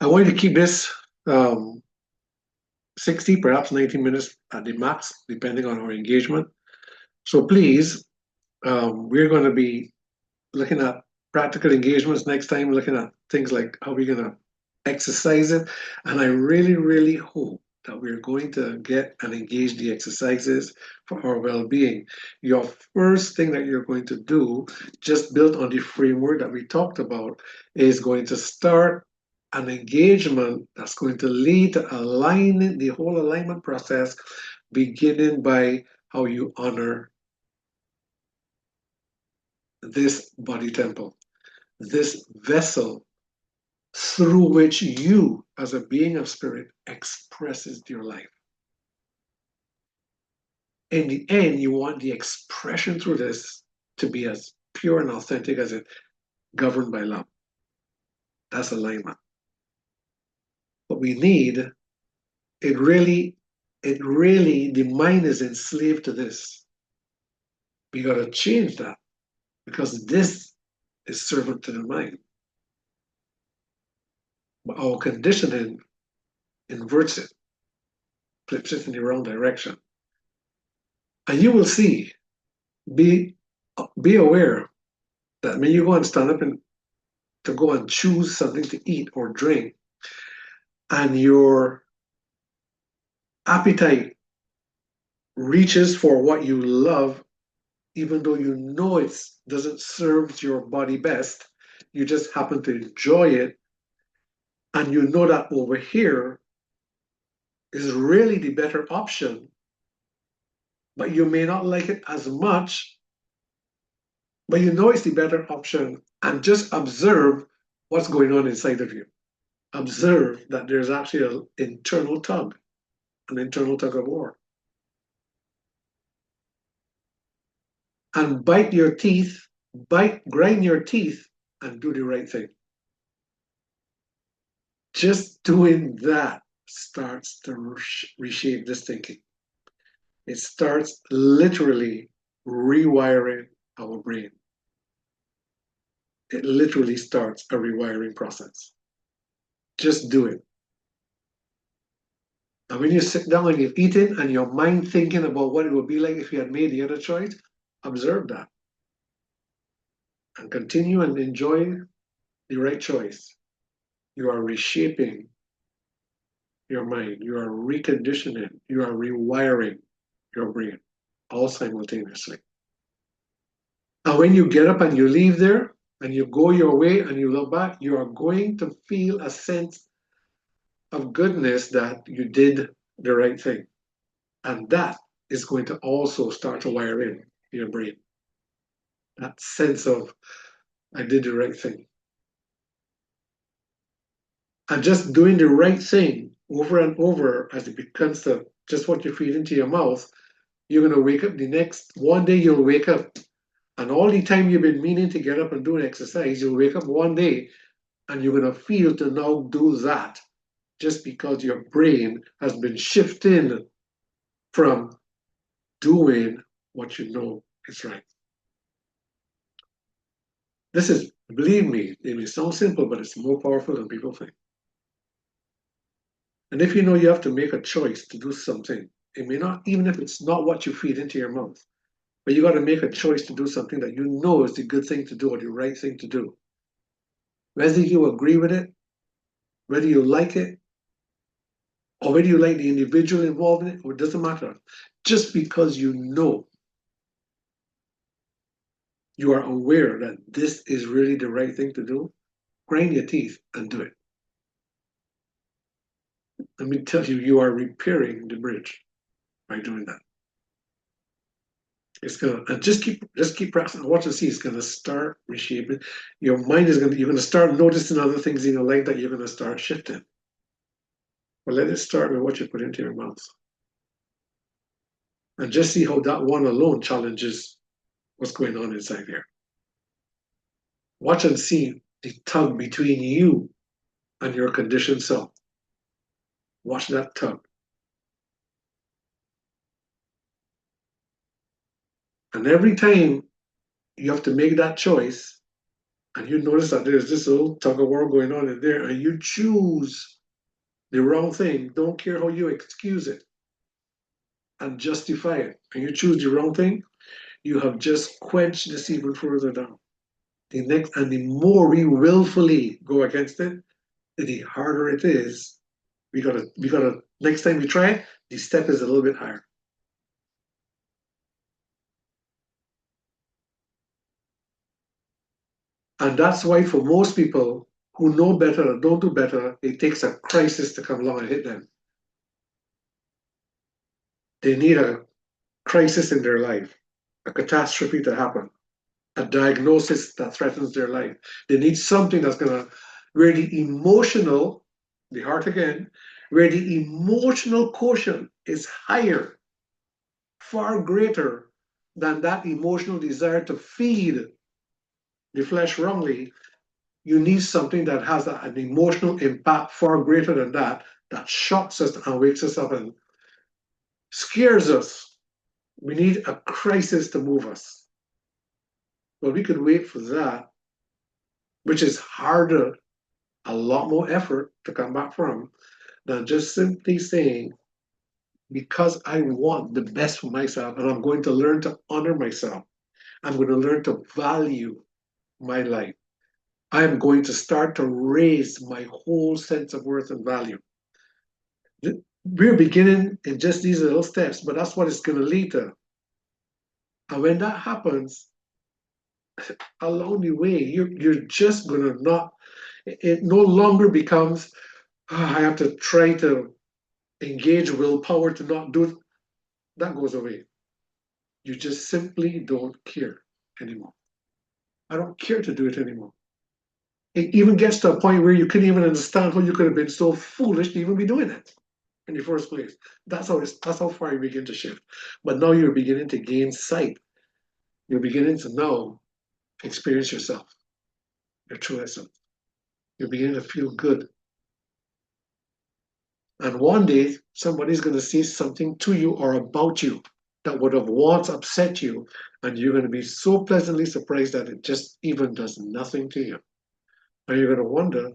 I wanted to keep this 60, perhaps 90 minutes at the max, depending on our engagement. So please, we're going to be looking at practical engagements next time, looking at things like how we're going to exercise it. And I really, really hope that we're going to get and engage the exercises for our well-being. Your first thing that you're going to do, just built on the framework that we talked about, is going to start an engagement that's going to lead to aligning the whole alignment process, beginning by how you honor this body temple, this vessel through which you, as a being of spirit, expresses your life. In the end, you want the expression through this to be as pure and authentic as it, governed by love. That's alignment. What we need, it really, the mind is enslaved to this. We got to change that because this is servant to the mind. But our conditioning inverts it, flips it in the wrong direction. And you will see, be aware that when you go and stand up and to go and choose something to eat or drink, and your appetite reaches for what you love, even though you know it doesn't serve your body best, you just happen to enjoy it, and you know that over here is really the better option, but you may not like it as much, but you know it's the better option, and just observe what's going on inside of you. Observe that there's actually an internal tug of war. And grind your teeth, and do the right thing. Just doing that starts to reshape this thinking. It starts literally rewiring our brain. It literally starts a rewiring process. Just do it. And when you sit down and you've eaten and your mind thinking about what it would be like if you had made the other choice, observe that. And continue and enjoy the right choice. You are reshaping your mind. You are reconditioning. You are rewiring your brain all simultaneously. And when you get up and you leave there and you go your way and you look back, you are going to feel a sense of goodness that you did the right thing. And that is going to also start to wire in your brain. That sense of, I did the right thing. And just doing the right thing over and over as it becomes just what you feed into your mouth, you're going to wake up one day you'll wake up, and all the time you've been meaning to get up and do an exercise, you'll wake up one day and you're going to feel to now do that just because your brain has been shifting from doing what you know is right. This is, believe me, it may sound simple, but it's more powerful than people think. And if you know you have to make a choice to do something, it may not, even if it's not what you feed into your mouth, but you got to make a choice to do something that you know is the good thing to do or the right thing to do. Whether you agree with it, whether you like it, or whether you like the individual involved in it, it doesn't matter. Just because you know, you are aware that this is really the right thing to do, grind your teeth and do it. Let me tell you, you are repairing the bridge by doing that. It's gonna, and just keep practicing. Watch and see. It's gonna start reshaping. Your mind is you're gonna start noticing other things in your life that you're gonna start shifting. But let it start with what you put into your mouth, and just see how that one alone challenges what's going on inside here. Watch and see the tug between you and your conditioned self. Watch that tug. And every time you have to make that choice, and you notice that there's this little tug of war going on in there, and you choose the wrong thing, don't care how you excuse it and justify it, and you choose the wrong thing, you have just quenched this even further down. And the more we willfully go against it, the harder it is. We gotta, next time we try it, the step is a little bit higher. And that's why for most people who know better or don't do better, it takes a crisis to come along and hit them. They need a crisis in their life, a catastrophe to happen, a diagnosis that threatens their life. They need something that's where the emotional, the heart again, where the emotional quotient is higher, far greater than that emotional desire to feed the flesh wrongly. You need something that has an emotional impact far greater than that shocks us and wakes us up and scares us. We need a crisis to move us. Well, we could wait for that, which is harder, a lot more effort to come back from than just simply saying, because I want the best for myself and I'm going to learn to honor myself, I'm going to learn to value my life. I'm going to start to raise my whole sense of worth and value. we're beginning in just these little steps, but that's what it's going to lead to. And when that happens, along the way, you're just going to not, it no longer becomes, I have to try to engage willpower to not do it. That goes away. You just simply don't care anymore. I don't care to do it anymore. It even gets to a point where you couldn't even understand how you could have been so foolish to even be doing it in the first place. That's how far you begin to shift. But now you're beginning to gain sight. You're beginning to now experience yourself, your true essence. You're beginning to feel good. And one day somebody's going to say something to you or about you that would have once upset you, and you're going to be so pleasantly surprised that it just even does nothing to you. And you're going to wonder,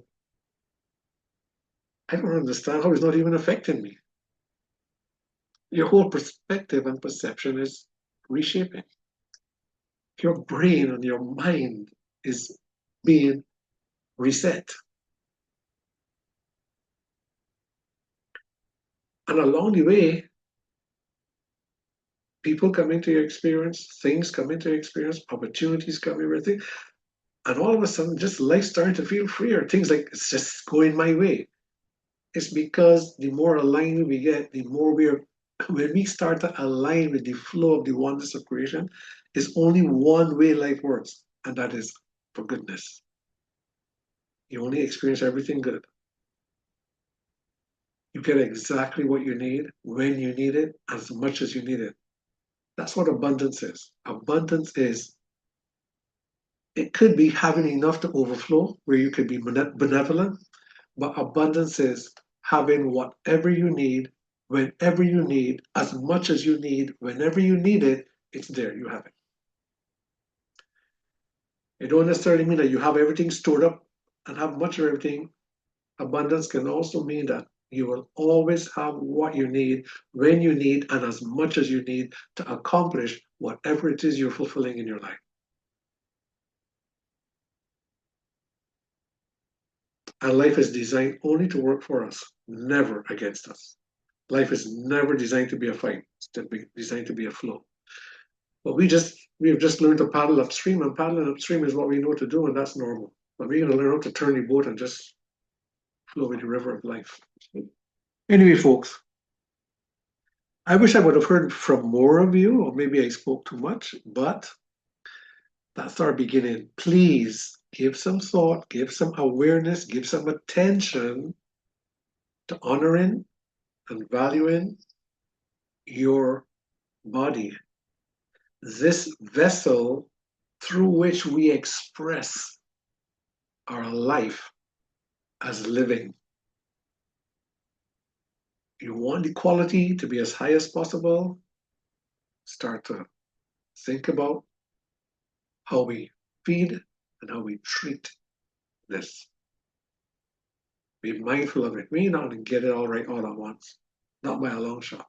I don't understand how it's not even affecting me. Your whole perspective and perception is reshaping. Your brain and your mind is being reset. And along the way, people come into your experience, things come into your experience, opportunities come, everything. And all of a sudden, just life starting to feel freer. Things like, it's just going my way. It's because the more aligned we get, the more when we start to align with the flow of the oneness of creation, it's only one way life works, and that is for goodness. You only experience everything good. You get exactly what you need, when you need it, as much as you need it. That's what abundance is. Abundance is, it could be having enough to overflow, where you could be benevolent, but abundance is having whatever you need, whenever you need, as much as you need, whenever you need it, it's there, you have it. It don't necessarily mean that you have everything stored up and have much of everything. Abundance can also mean that you will always have what you need, when you need, and as much as you need to accomplish whatever it is you're fulfilling in your life. And life is designed only to work for us, never against us. Life is never designed to be a fight. It's designed to be a flow. But we've just learned to paddle upstream, and paddling upstream is what we know to do, and that's normal. But we're going to learn how to turn the boat and just flow with the river of life. Anyway, folks, I wish I would have heard from more of you, or maybe I spoke too much, but that's our beginning. Please give some thought, give some awareness, give some attention to honoring and valuing your body, this vessel through which we express our life as living. You want the quality to be as high as possible, start to think about how we feed and how we treat this. Be mindful of it. We may not get it all right all at once, not by a long shot,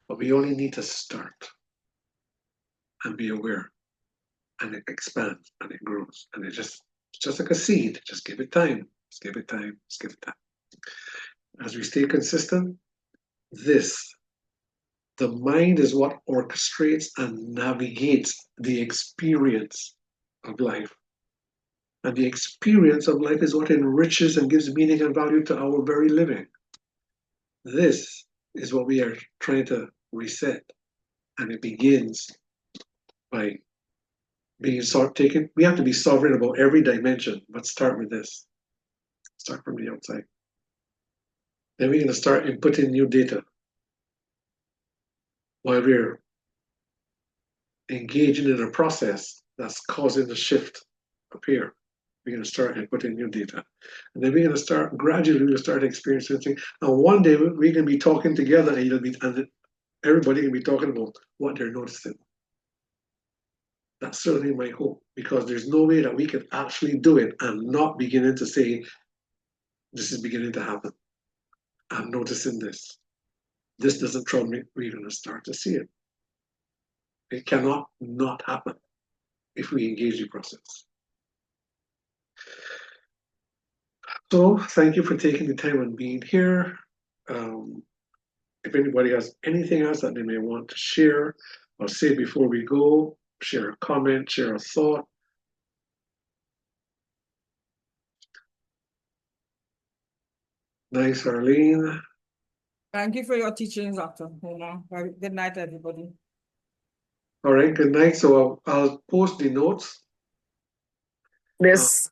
but we only need to start and be aware, and it expands and it grows, and it's just like a seed. Just give it time. Just give it time. Just give it time. As we stay consistent, the mind is what orchestrates and navigates the experience of life. And the experience of life is what enriches and gives meaning and value to our very living. This is what we are trying to reset. And it begins by being taken. We have to be sovereign about every dimension, but start with this. Start from the outside. Then we're going to start inputting new data while we're engaging in a process that's causing the shift up here. We're going to start inputting new data. And then we're going to start gradually, we'll start experiencing things. And one day we're going to be talking together, and everybody can be talking about what they're noticing. That's certainly my hope, because there's no way that we can actually do it and not beginning to say, this is beginning to happen. I'm noticing this. This doesn't trouble me. We're going to start to see it. It cannot not happen if we engage the process. So thank you for taking the time and being here. if anybody has anything else that they may want to share or say before we go, share a comment, share a thought. Nice, Arlene. Thank you for your teachings, Doctor. Good night, everybody. All right, good night. So I'll post the notes This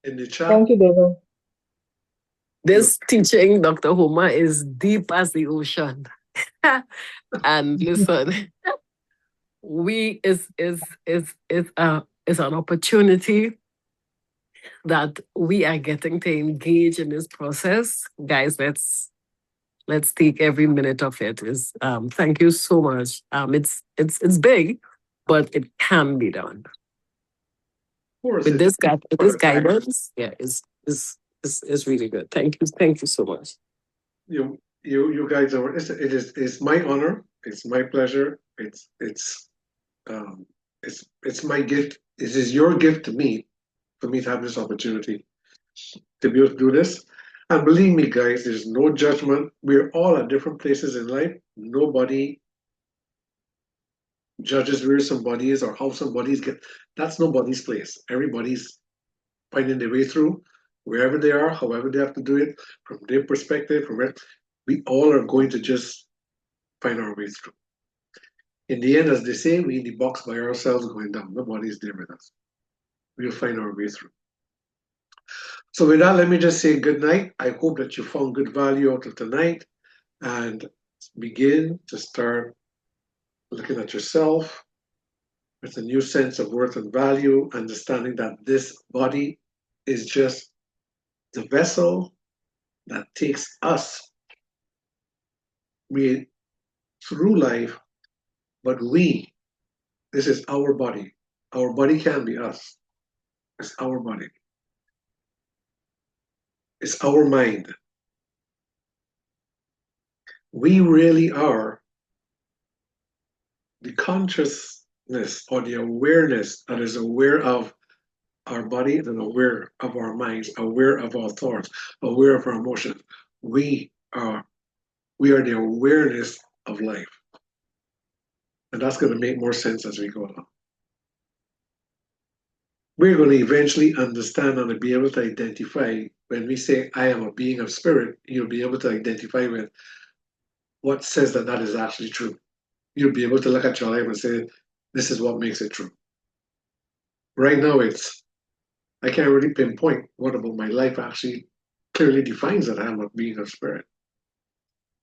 in the chat. Thank you, David. this teaching, Dr. Homer, is deep as the ocean. And listen, is an opportunity that we are getting to engage in this process. Guys, let's take every minute of it. Thank you so much. It's big, but it can be done. Of course, With this it's- guidance, yeah, is really good. Thank you so much. You guys are. It's my honor. It's my pleasure. It's my gift. This is your gift to me, for me to have this opportunity to be able to do this. And believe me, guys, there's no judgment. We're all at different places in life. Nobody judges where somebody is or how somebody's get. That's nobody's place. Everybody's finding their way through wherever they are, however they have to do it, from their perspective, from where we all are going to just find our way through. In the end, as they say, we in the box by ourselves going down. Nobody's there with us. We'll find our way through. So with that, let me just say good night. I hope that you found good value out of tonight and begin to start looking at yourself with a new sense of worth and value, understanding that this body is just the vessel that takes us through life, but this is our body. Our body can be us. It's our body. It's our mind. We really are the consciousness or the awareness that is aware of our body and aware of our minds, aware of our thoughts, aware of our emotions. We are the awareness of life. And that's going to make more sense as we go along. We're going to eventually understand and be able to identify when we say, I am a being of spirit, you'll be able to identify with what says that is actually true. You'll be able to look at your life and say, this is what makes it true. Right now, I can't really pinpoint what about my life actually clearly defines that I am a being of spirit.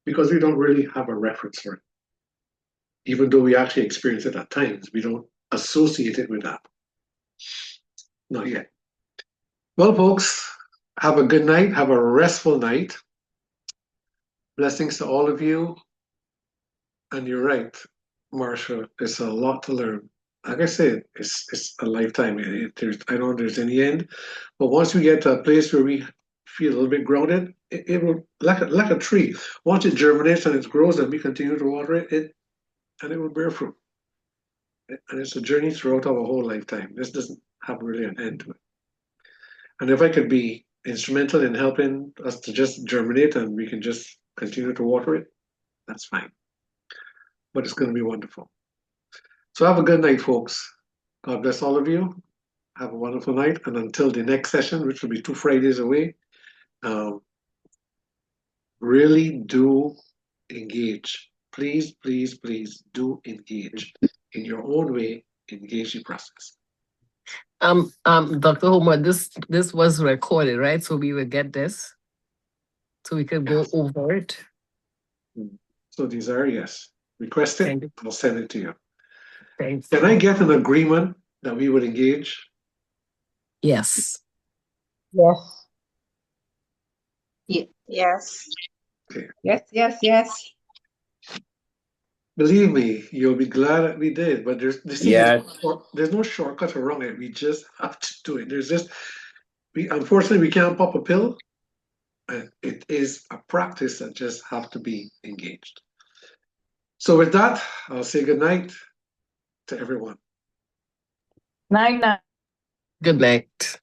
Because we don't really have a reference for it. Even though we actually experience it at times, we don't associate it with that. Not yet. Well, folks, have a good night. Have a restful night. Blessings to all of you. And you're right, Marsha, it's a lot to learn. Like I said, it's a lifetime. I don't know if there's any end. But once we get to a place where we feel a little bit grounded, it will, like a tree. Once it germinates and it grows and we continue to water it will bear fruit. And it's a journey throughout our whole lifetime. This doesn't have really an end to it. And if I could be instrumental in helping us to just germinate and we can just continue to water it, that's fine. But it's going to be wonderful. So have a good night, folks. God bless all of you. Have a wonderful night. And until the next session, which will be 2 Fridays away, really do engage. Please, please, please do engage. In your own way, engage the process. Dr. Homer, this was recorded, right? So we will get this. So we can go over it. So these are, yes. Request it, I'll send it to you. Thanks. Can I get an agreement that we would engage? Yes. Yes. Yes. Okay. Yes. Believe me, you'll be glad that we did, but there's no shortcut around it. We just have to do it. Unfortunately, we can't pop a pill. And it is a practice that just have to be engaged. So with that, I'll say good night to everyone. Night. Good night.